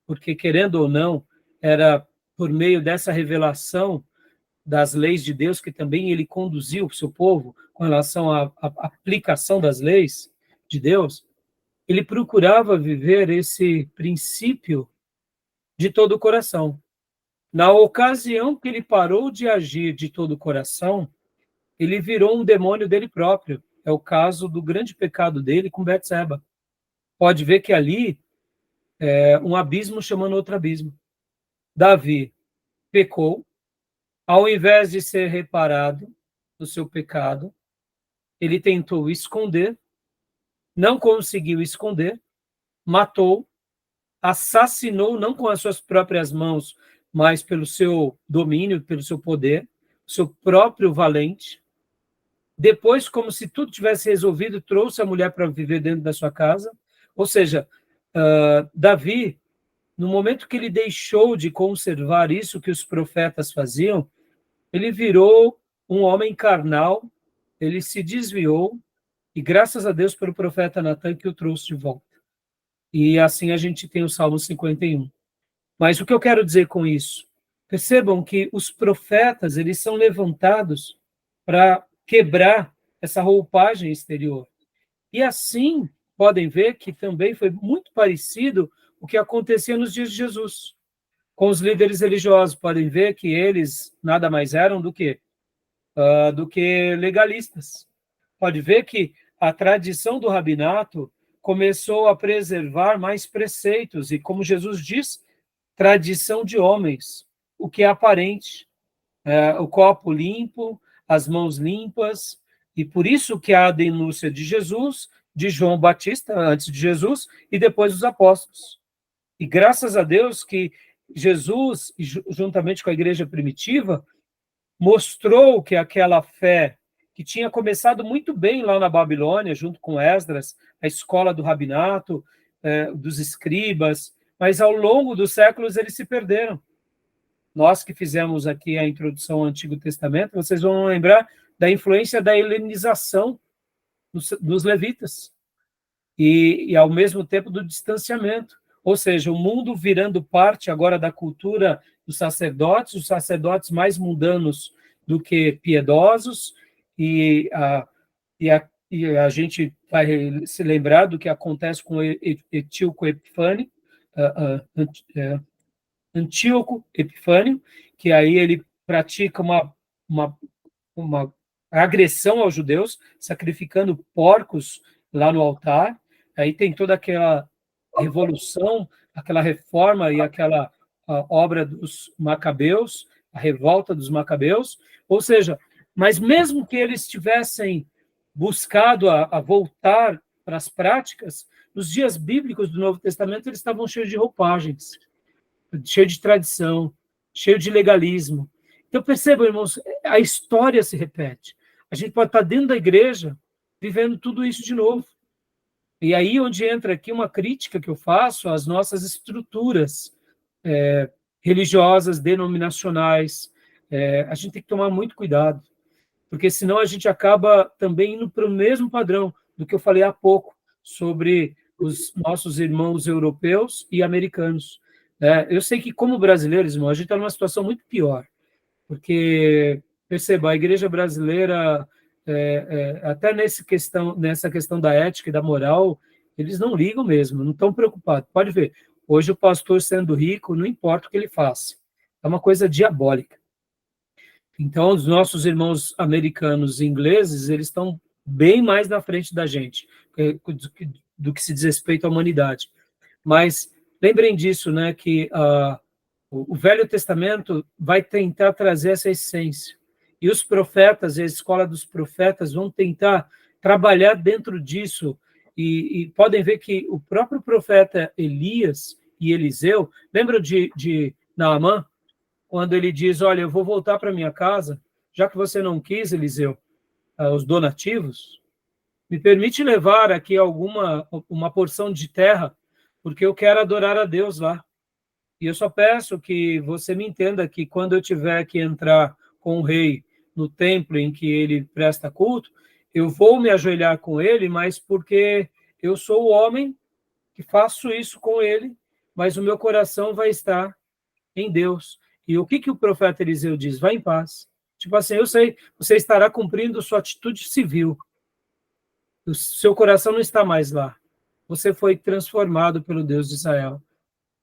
porque, querendo ou não, era por meio dessa revelação das leis de Deus que também ele conduziu o seu povo com relação à aplicação das leis de Deus, ele procurava viver esse princípio de todo o coração. Na ocasião que ele parou de agir de todo o coração, ele virou um demônio dele próprio. É o caso do grande pecado dele com Betseba. Pode ver que ali é um abismo chamando outro abismo. Davi pecou, ao invés de ser reparado do seu pecado, ele tentou esconder, não conseguiu esconder, matou, assassinou, não com as suas próprias mãos, mas pelo seu domínio, pelo seu poder, seu próprio valente. Depois, como se tudo tivesse resolvido, trouxe a mulher para viver dentro da sua casa. Ou seja, Davi, no momento que ele deixou de conservar isso que os profetas faziam, ele virou um homem carnal, ele se desviou, e graças a Deus pelo profeta Natan que o trouxe de volta. E assim a gente tem o Salmo 51. Mas o que eu quero dizer com isso? Percebam que os profetas, eles são levantados para quebrar essa roupagem exterior. E assim, podem ver que também foi muito parecido o que acontecia nos dias de Jesus. Com os líderes religiosos, podem ver que eles nada mais eram do que legalistas. Pode ver que a tradição do rabinato começou a preservar mais preceitos, e como Jesus diz, tradição de homens, o que é aparente, o copo limpo, as mãos limpas, e por isso que há a denúncia de Jesus, de João Batista, antes de Jesus, e depois dos apóstolos. E graças a Deus que Jesus, juntamente com a igreja primitiva, mostrou que aquela fé que tinha começado muito bem lá na Babilônia, junto com Esdras, a escola do rabinato, dos escribas, mas ao longo dos séculos eles se perderam. Nós que fizemos aqui a introdução ao Antigo Testamento, vocês vão lembrar da influência da helenização dos levitas e ao mesmo tempo do distanciamento. Ou seja, o mundo virando parte agora da cultura dos sacerdotes, os sacerdotes mais mundanos do que piedosos, e a gente vai se lembrar do que acontece com Etíoco Epifânio, Antíoco Epifânio, que aí ele pratica uma agressão aos judeus, sacrificando porcos lá no altar. Aí tem toda aquela revolução, aquela reforma e aquela obra dos Macabeus, a revolta dos Macabeus. Ou seja, mas mesmo que eles tivessem buscado a voltar para as práticas, nos dias bíblicos do Novo Testamento eles estavam cheios de roupagens, cheios de tradição, cheios de legalismo. Então percebam, irmãos, a história se repete. A gente pode estar dentro da igreja, vivendo tudo isso de novo. E aí onde entra aqui uma crítica que eu faço às nossas estruturas religiosas, denominacionais. A gente tem que tomar muito cuidado, porque senão a gente acaba também indo para o mesmo padrão do que eu falei há pouco sobre os nossos irmãos europeus e americanos. Eu sei que, como brasileiros, irmão, a gente está numa situação muito pior, porque, perceba, a igreja brasileira, até nessa questão da ética e da moral, eles não ligam mesmo, não estão preocupados. Pode ver, hoje o pastor sendo rico, não importa o que ele faça, é uma coisa diabólica. Então, os nossos irmãos americanos e ingleses, eles estão bem mais na frente da gente, do que se diz respeito à humanidade. Mas lembrem disso, né, que o Velho Testamento vai tentar trazer essa essência. E os profetas, a escola dos profetas, vão tentar trabalhar dentro disso. E podem ver que o próprio profeta Elias e Eliseu, lembram de Naamã? Quando ele diz, olha, eu vou voltar para minha casa, já que você não quis, Eliseu, os donativos, me permite levar aqui uma porção de terra, porque eu quero adorar a Deus lá. E eu só peço que você me entenda que quando eu tiver que entrar com o rei no templo em que ele presta culto, eu vou me ajoelhar com ele, mas porque eu sou o homem que faço isso com ele, mas o meu coração vai estar em Deus. E o que o profeta Eliseu diz? Vá em paz. Tipo assim, eu sei, você estará cumprindo sua atitude civil. O seu coração não está mais lá. Você foi transformado pelo Deus de Israel.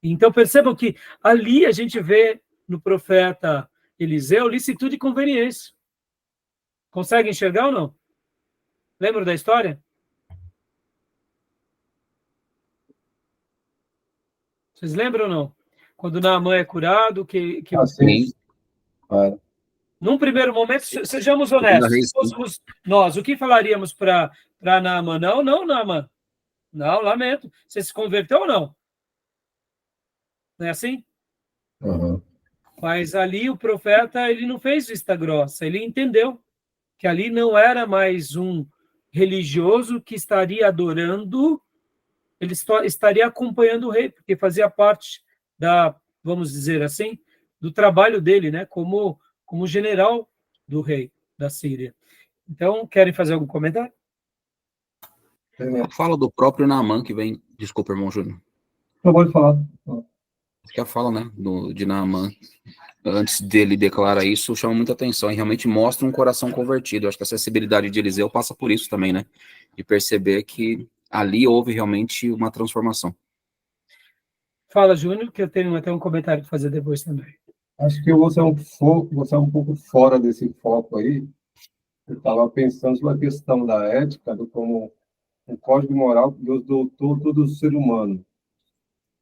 Então, percebam que ali a gente vê no profeta Eliseu licitude e conveniência. Consegue enxergar ou não? Lembra da história? Vocês lembram ou não? Quando Naamã é curado, Sim. Num primeiro momento, sejamos honestos, se fôssemos nós, o que falaríamos para Naamã? Não, Naamã. Não, lamento. Você se converteu ou não? Não é assim? Uhum. Mas ali o profeta, ele não fez vista grossa, ele entendeu que ali não era mais um religioso que estaria adorando, ele estaria acompanhando o rei, porque fazia parte vamos dizer assim, do trabalho dele, né, como general do rei da Síria. Então, querem fazer algum comentário? Fala do próprio Naamã que vem. Desculpa, irmão Júnior. Não pode falar. Que a fala, né, de Naamã, antes dele declarar isso, chama muita atenção e realmente mostra um coração convertido. Eu acho que a acessibilidade de Eliseu passa por isso também, né? De perceber que ali houve realmente uma transformação. Fala, Júnior, que eu tenho até um comentário para fazer depois também. Acho que você é um pouco fora desse foco aí. Eu estava pensando sobre a questão da ética, como um código moral que Deus dotou todo ser humano.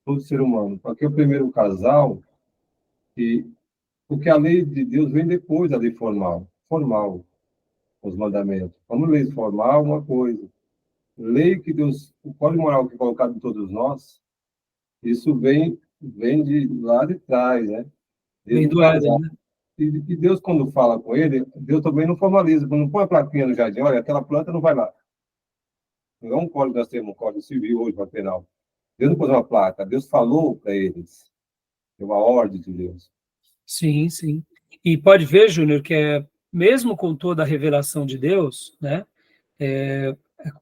Todo ser humano. Porque o primeiro casal, porque a lei de Deus vem depois da lei formal. Formal, os mandamentos. Como lei formal, uma coisa. Lei que Deus, o código moral que é colocado em todos nós, isso vem de lá de trás, né? Vem do Éden, né? E Deus, quando fala com ele, Deus também não formaliza, não põe a plaquinha no jardim, olha, aquela planta não vai lá. Não é um código, nós temos um código civil hoje, para penal. Deus não pôs uma placa, Deus falou para eles. É uma ordem de Deus. Sim, sim. E pode ver, Júnior, que mesmo com toda a revelação de Deus, né,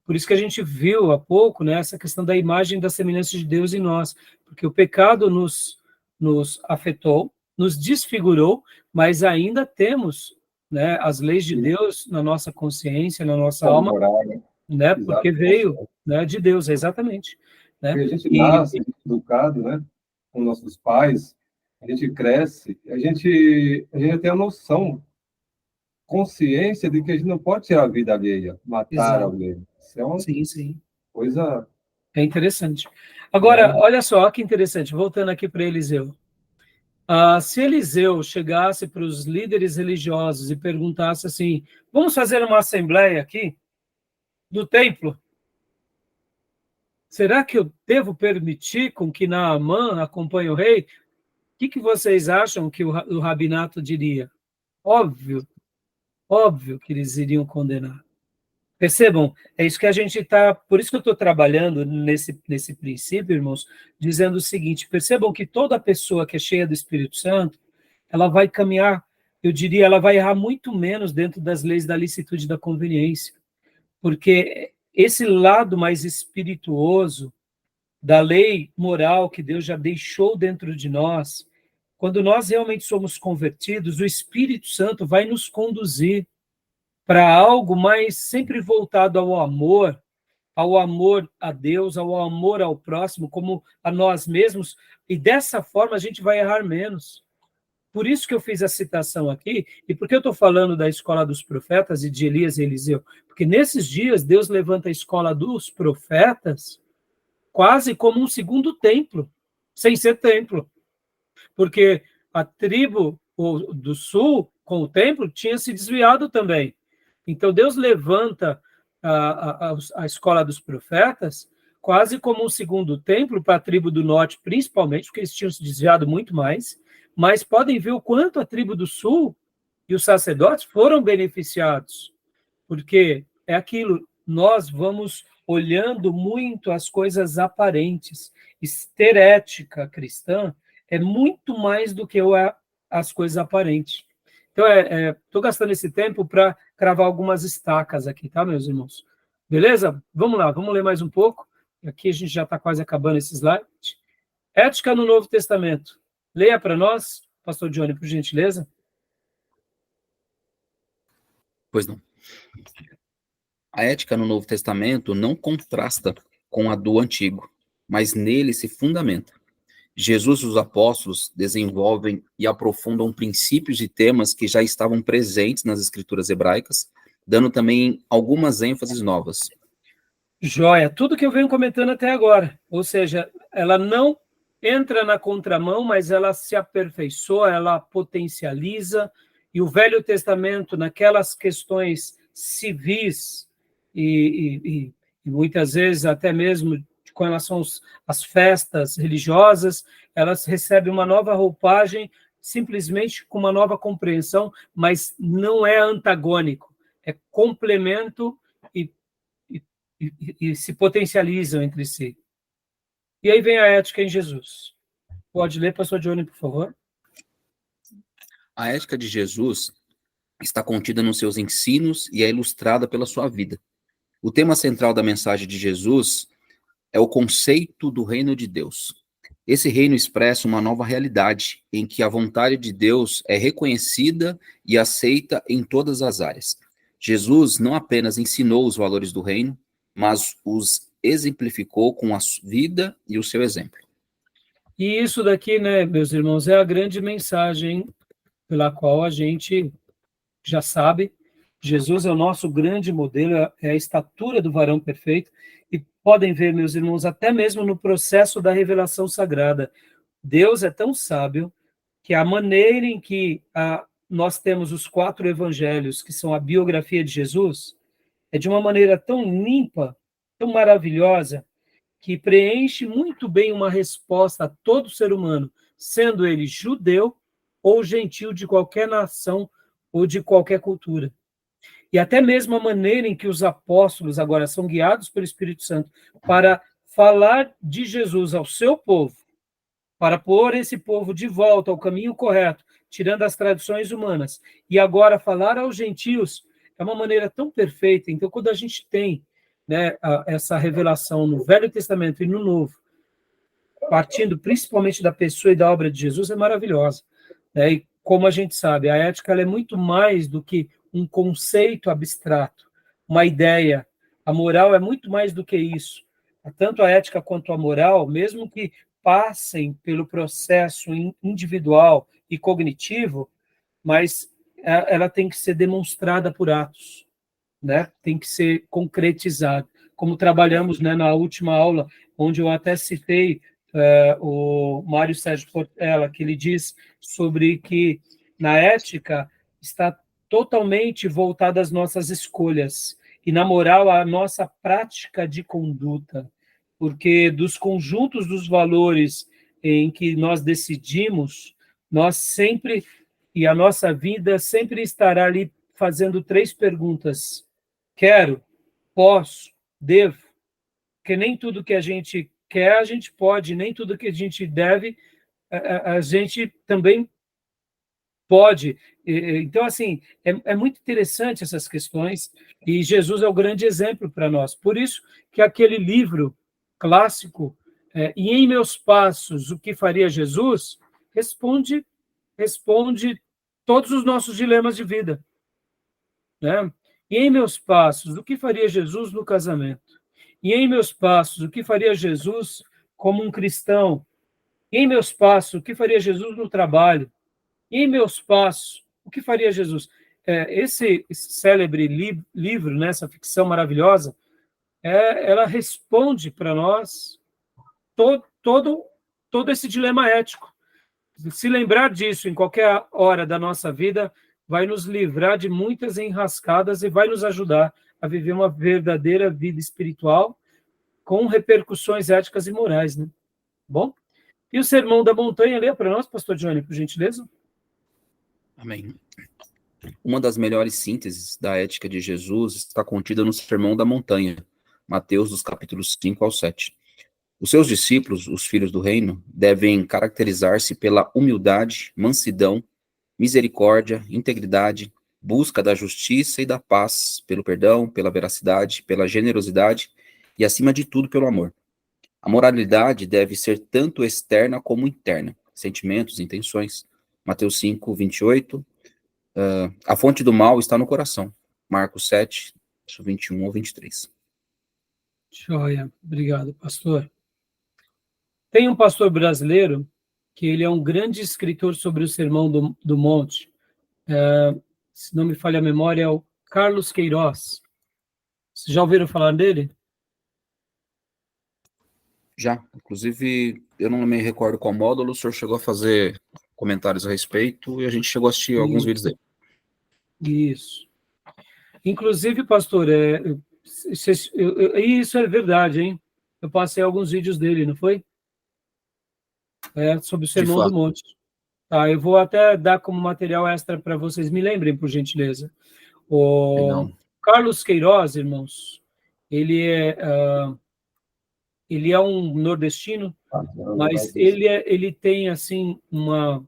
por isso que a gente viu há pouco, né, essa questão da imagem da semelhança de Deus em nós, porque o pecado nos afetou, nos desfigurou, mas ainda temos, né, as leis de Deus na nossa consciência, na nossa alma, né, porque veio, né, de Deus, exatamente. Né? Porque a gente nasce educado, né, com nossos pais, a gente cresce, a gente tem a noção, consciência de que a gente não pode tirar a vida alheia, matar alguém. Isso é uma coisa... É interessante. Agora, olha só, que interessante, voltando aqui para Eliseu. Se Eliseu chegasse para os líderes religiosos e perguntasse assim, vamos fazer uma assembleia aqui, do templo, será que eu devo permitir com que Naamã acompanhe o rei? O que vocês acham que o rabinato diria? Óbvio que eles iriam condenar. Percebam, é isso que a gente está, por isso que eu estou trabalhando nesse princípio, irmãos, dizendo o seguinte, percebam que toda pessoa que é cheia do Espírito Santo, ela vai caminhar, eu diria, ela vai errar muito menos dentro das leis da licitude e da conveniência, porque esse lado mais espirituoso da lei moral que Deus já deixou dentro de nós, quando nós realmente somos convertidos, o Espírito Santo vai nos conduzir para algo mais sempre voltado ao amor a Deus, ao amor ao próximo, como a nós mesmos, e dessa forma a gente vai errar menos. Por isso que eu fiz a citação aqui, e por que eu estou falando da escola dos profetas e de Elias e Eliseu? Porque nesses dias Deus levanta a escola dos profetas quase como um segundo templo, sem ser templo. Porque a tribo do sul, com o templo, tinha se desviado também. Então, Deus levanta a escola dos profetas quase como um segundo templo para a tribo do norte, principalmente, porque eles tinham se desviado muito mais, mas podem ver o quanto a tribo do sul e os sacerdotes foram beneficiados, porque é aquilo, nós vamos olhando muito as coisas aparentes. E ter ética cristã é muito mais do que as coisas aparentes. Então, estou gastando esse tempo para cravar algumas estacas aqui, tá, meus irmãos? Beleza? Vamos lá, vamos ler mais um pouco. Aqui a gente já está quase acabando esse slide. Ética no Novo Testamento. Leia para nós, pastor Johnny, por gentileza. Pois não. A ética no Novo Testamento não contrasta com a do Antigo, mas nele se fundamenta. Jesus e os apóstolos desenvolvem e aprofundam princípios e temas que já estavam presentes nas escrituras hebraicas, dando também algumas ênfases novas. Joia, tudo que eu venho comentando até agora, ou seja, ela não entra na contramão, mas ela se aperfeiçoa, ela potencializa, e o Velho Testamento, naquelas questões civis e muitas vezes até mesmo com relação às festas religiosas, elas recebem uma nova roupagem, simplesmente com uma nova compreensão, mas não é antagônico, é complemento e se potencializam entre si. E aí vem a ética em Jesus. Pode ler, pastor Johnny, por favor? A ética de Jesus está contida nos seus ensinos e é ilustrada pela sua vida. O tema central da mensagem de Jesus é o conceito do reino de Deus. Esse reino expressa uma nova realidade, em que a vontade de Deus é reconhecida e aceita em todas as áreas. Jesus não apenas ensinou os valores do reino, mas os exemplificou com a vida e o seu exemplo. E isso daqui, né, meus irmãos, é a grande mensagem pela qual a gente já sabe. Jesus é o nosso grande modelo, é a estatura do varão perfeito. E podem ver, meus irmãos, até mesmo no processo da revelação sagrada, Deus é tão sábio que a maneira em que nós temos os 4 evangelhos, que são a biografia de Jesus, é de uma maneira tão limpa, tão maravilhosa, que preenche muito bem uma resposta a todo ser humano, sendo ele judeu ou gentil de qualquer nação ou de qualquer cultura. E até mesmo a maneira em que os apóstolos agora são guiados pelo Espírito Santo para falar de Jesus ao seu povo, para pôr esse povo de volta ao caminho correto, tirando as tradições humanas, e agora falar aos gentios, é uma maneira tão perfeita. Então, quando a gente tem, né, essa revelação no Velho Testamento e no Novo, partindo principalmente da pessoa e da obra de Jesus, é maravilhosa. Né? E como a gente sabe, a ética ela é muito mais do que um conceito abstrato, uma ideia. A moral é muito mais do que isso. Tanto a ética quanto a moral, mesmo que passem pelo processo individual e cognitivo, mas ela tem que ser demonstrada por atos, né? Tem que ser concretizada. Como trabalhamos, né, na última aula, onde eu até citei o Mário Sérgio Portela, que ele diz sobre que na ética está totalmente voltada às nossas escolhas, e na moral a nossa prática de conduta, porque dos conjuntos dos valores em que nós decidimos, nós sempre, e a nossa vida sempre estará ali fazendo 3 perguntas. Quero, posso, devo, porque nem tudo que a gente quer, a gente pode, nem tudo que a gente deve, a gente também pode. Então, assim, é muito interessante essas questões, e Jesus é o grande exemplo para nós. Por isso que aquele livro clássico, E em Meus Passos, o que faria Jesus, responde todos os nossos dilemas de vida, né? E em Meus Passos, o que faria Jesus no casamento? E em Meus Passos, o que faria Jesus como um cristão? E em Meus Passos, o que faria Jesus no trabalho? E em Meus Passos, o que faria Jesus? Esse célebre livro, né, essa ficção maravilhosa, ela responde para nós todo esse dilema ético. Se lembrar disso em qualquer hora da nossa vida, vai nos livrar de muitas enrascadas e vai nos ajudar a viver uma verdadeira vida espiritual com repercussões éticas e morais, né? Bom? E o Sermão da Montanha, lê para nós, pastor Johnny, por gentileza. Amém. Uma das melhores sínteses da ética de Jesus está contida no Sermão da Montanha, Mateus, dos capítulos 5 ao 7. Os seus discípulos, os filhos do reino, devem caracterizar-se pela humildade, mansidão, misericórdia, integridade, busca da justiça e da paz, pelo perdão, pela veracidade, pela generosidade e, acima de tudo, pelo amor. A moralidade deve ser tanto externa como interna, sentimentos, intenções. Mateus 5, 28. A fonte do mal está no coração. Marcos 7, 21 ao 23. Joia. Obrigado, pastor. Tem um pastor brasileiro que ele é um grande escritor sobre o Sermão do Monte. Se não me falha a memória, é o Carlos Queiroz. Vocês já ouviram falar dele? Já. Inclusive, eu não me recordo qual módulo, o senhor chegou a fazer comentários a respeito e a gente chegou a assistir alguns vídeos dele. Isso. Inclusive, pastor, isso é verdade, hein? Eu passei alguns vídeos dele, não foi? Sobre o Sermão do Monte. Tá, eu vou até dar como material extra para vocês. Me lembrem, por gentileza. O Carlos Queiroz, irmãos, ele é um nordestino, mas ele tem, assim, uma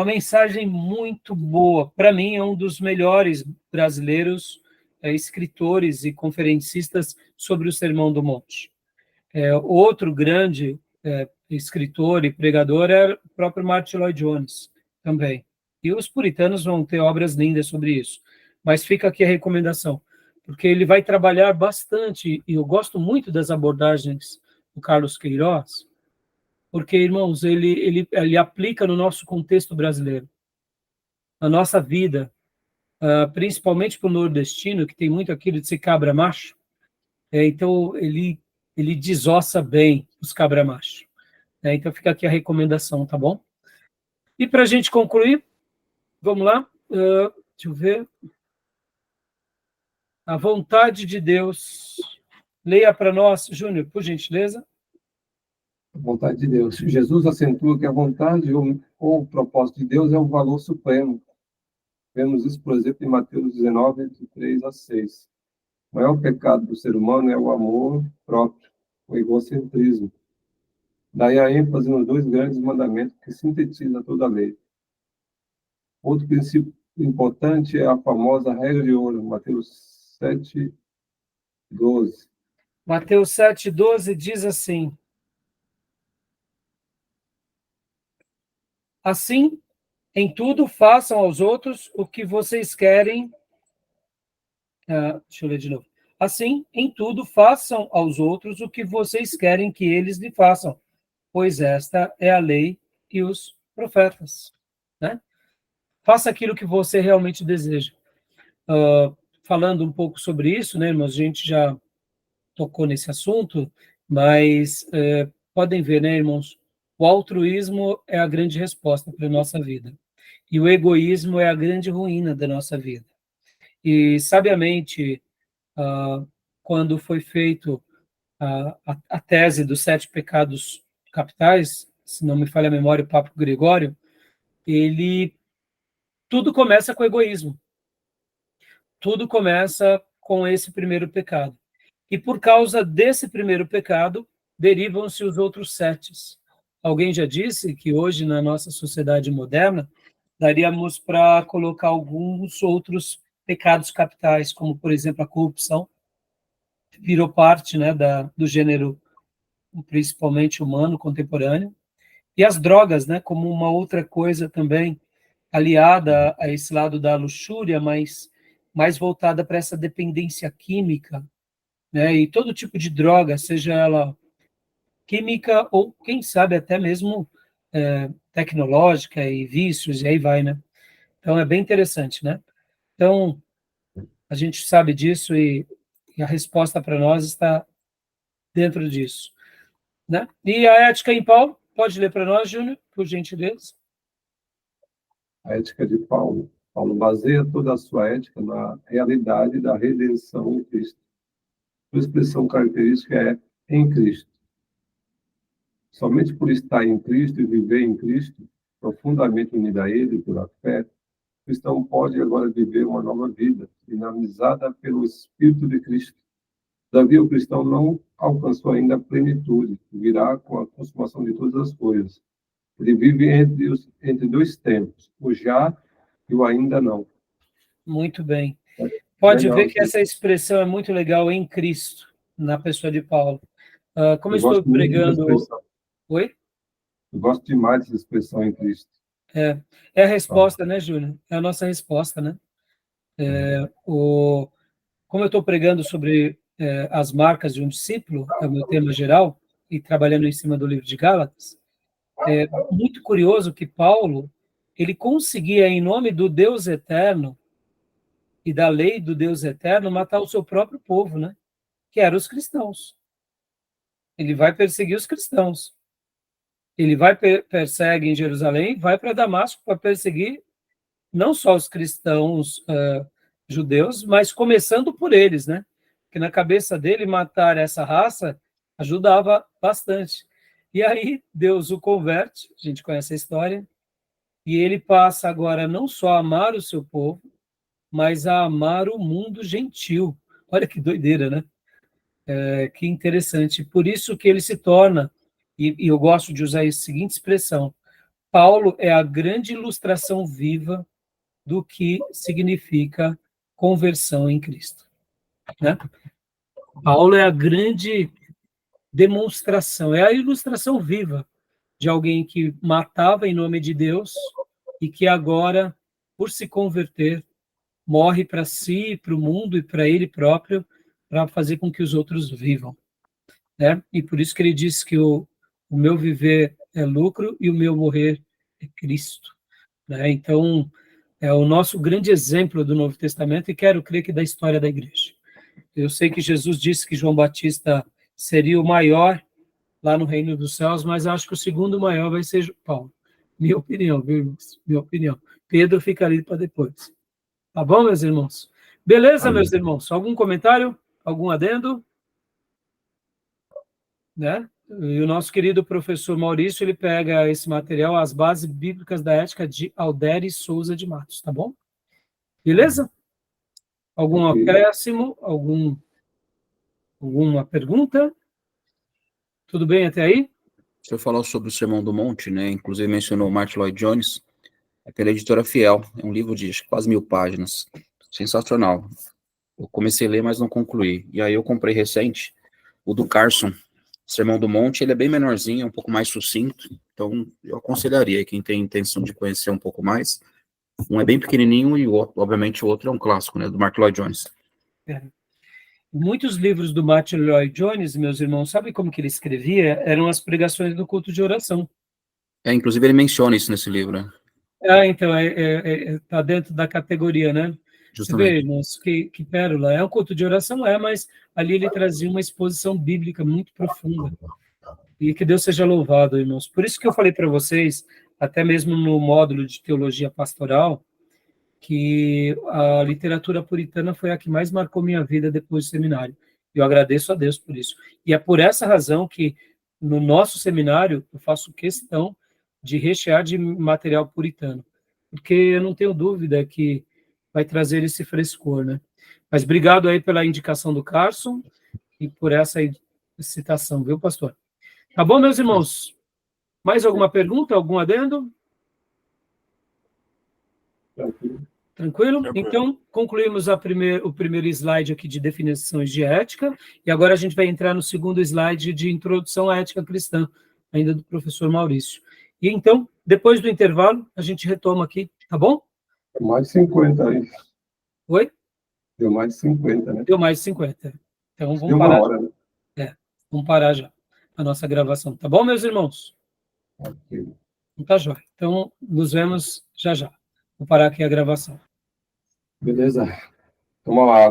mensagem muito boa. Para mim, é um dos melhores brasileiros escritores e conferencistas sobre o Sermão do Monte. Outro grande escritor e pregador é o próprio Martyn Lloyd-Jones, também. E os puritanos vão ter obras lindas sobre isso. Mas fica aqui a recomendação, porque ele vai trabalhar bastante, e eu gosto muito das abordagens do Carlos Queiroz, porque, irmãos, ele aplica no nosso contexto brasileiro, na nossa vida, principalmente para o nordestino, que tem muito aquilo de ser cabra macho. Então, ele desossa bem os cabra macho. Então, fica aqui a recomendação, tá bom? E para a gente concluir, vamos lá, deixa eu ver. A vontade de Deus. Leia para nós, Júnior, por gentileza. A vontade de Deus. Jesus acentua que a vontade ou o propósito de Deus é o valor supremo. Vemos isso, por exemplo, em Mateus 19, de 3 a 6. O maior pecado do ser humano é o amor próprio, o egocentrismo. Daí a ênfase nos dois grandes mandamentos que sintetizam toda a lei. Outro princípio importante é a famosa regra de ouro, Mateus 7, 12. Mateus 7, 12 diz assim: assim, em tudo façam aos outros o que vocês querem. Deixa eu ler de novo. Assim, em tudo façam aos outros o que vocês querem que eles lhe façam, pois esta é a lei e os profetas. Né? Faça aquilo que você realmente deseja. Falando um pouco sobre isso, né, irmãos? A gente já tocou nesse assunto, mas podem ver, né, irmãos? O altruísmo é a grande resposta para a nossa vida. E o egoísmo é a grande ruína da nossa vida. E, sabiamente, quando foi feito a tese dos 7 pecados capitais, se não me falha a memória, o Papa Gregório, tudo começa com egoísmo. Tudo começa com esse primeiro pecado. E por causa desse primeiro pecado, derivam-se os outros 7. Alguém já disse que hoje, na nossa sociedade moderna, daríamos para colocar alguns outros pecados capitais, como, por exemplo, a corrupção, virou parte, né, do gênero, principalmente humano, contemporâneo, e as drogas, né, como uma outra coisa também aliada a esse lado da luxúria, mas mais voltada para essa dependência química, né, e todo tipo de droga, seja ela química ou, quem sabe, até mesmo tecnológica e vícios, e aí vai, né? Então, é bem interessante, né? Então, a gente sabe disso e a resposta para nós está dentro disso, né? E a ética em Paulo, pode ler para nós, Júnior, por gentileza? A ética de Paulo. Paulo baseia toda a sua ética na realidade da redenção em Cristo. Sua expressão característica é em Cristo. Somente por estar em Cristo e viver em Cristo, profundamente unido a Ele pela fé, o cristão pode agora viver uma nova vida, dinamizada pelo Espírito de Cristo. Todavia, o cristão não alcançou ainda a plenitude, que virá com a consumação de todas as coisas. Ele vive entre dois tempos, o já e o ainda não. Muito bem. Pode Legal, ver que essa expressão é muito legal em Cristo, na pessoa de Paulo. Como eu estou pregando... Oi? Eu gosto demais dessa expressão em Cristo. É a resposta, né, Júnior? É a nossa resposta, né? Como eu estou pregando sobre as marcas de um discípulo, é o meu tema geral, e trabalhando em cima do livro de Gálatas, é muito curioso que Paulo, ele conseguia, em nome do Deus eterno e da lei do Deus eterno, matar o seu próprio povo, né? Que eram os cristãos. Ele vai perseguir os cristãos. Ele persegue em Jerusalém, vai para Damasco para perseguir não só os cristãos judeus, mas começando por eles, né? Porque na cabeça dele, matar essa raça ajudava bastante. E aí Deus o converte, a gente conhece a história, e ele passa agora não só a amar o seu povo, mas a amar o mundo gentil. Olha que doideira, né? Que interessante. Por isso que ele se torna, e eu gosto de usar a seguinte expressão, Paulo é a grande ilustração viva do que significa conversão em Cristo, né? Paulo é a grande demonstração, é a ilustração viva de alguém que matava em nome de Deus e que agora, por se converter, morre para si, para o mundo e para ele próprio, para fazer com que os outros vivam, né? E por isso que ele diz que o meu viver é lucro e o meu morrer é Cristo, né? Então, é o nosso grande exemplo do Novo Testamento e quero crer que da história da igreja. Eu sei que Jesus disse que João Batista seria o maior lá no reino dos céus, mas acho que o segundo maior vai ser Paulo. Minha opinião, viu, irmãos? Minha opinião. Pedro fica ali para depois. Tá bom, meus irmãos? Beleza, Amém. meus irmãos? Algum comentário? Algum adendo? Né? E o nosso querido professor Maurício, ele pega esse material, as bases bíblicas da ética de Alderi Souza de Matos, tá bom? Beleza? Algum acréscimo? Alguma pergunta? Tudo bem até aí? O senhor falou sobre o Sermão do Monte, né? Inclusive mencionou Martin Lloyd Jones, é pela editora Fiel. É um livro de quase 1000 páginas. Sensacional. Eu comecei a ler, mas não concluí. E aí eu comprei recente o do Carson, Sermão do Monte. Ele é bem menorzinho, é um pouco mais sucinto. Então, eu aconselharia quem tem intenção de conhecer um pouco mais. Um é bem pequenininho e, obviamente, o outro é um clássico, né? Do Martin Lloyd Jones. Muitos livros do Martin Lloyd Jones, meus irmãos, sabe como que ele escrevia? Eram as pregações do culto de oração. Inclusive, ele menciona isso nesse livro, né? Então, tá dentro da categoria, né? Justamente. Você vê, irmãos, que pérola. É um culto de oração, mas ali ele trazia uma exposição bíblica muito profunda. E que Deus seja louvado, irmãos. Por isso que eu falei para vocês, até mesmo no módulo de teologia pastoral, que a literatura puritana foi a que mais marcou minha vida depois do seminário. Eu agradeço a Deus por isso. E é por essa razão que, no nosso seminário, eu faço questão de rechear de material puritano, porque eu não tenho dúvida que vai trazer esse frescor, né? Mas obrigado aí pela indicação do Carson e por essa citação, viu, pastor? Tá bom, meus irmãos? Mais alguma pergunta, algum adendo? Tranquilo. Tranquilo? Tranquilo. Então, concluímos o primeiro slide aqui de definições de ética, e agora a gente vai entrar no segundo slide de introdução à ética cristã, ainda do professor Maurício. E então, depois do intervalo, a gente retoma aqui, tá bom? Mais de 50 aí. Oi? Deu mais de 50, né? Deu mais de 50. Então, Deu vamos uma parar. hora, né? Vamos parar já a nossa gravação, tá bom, meus irmãos? Ok. Tá jóia. Então, nos vemos já já. Vou parar aqui a gravação. Beleza. Toma uma água.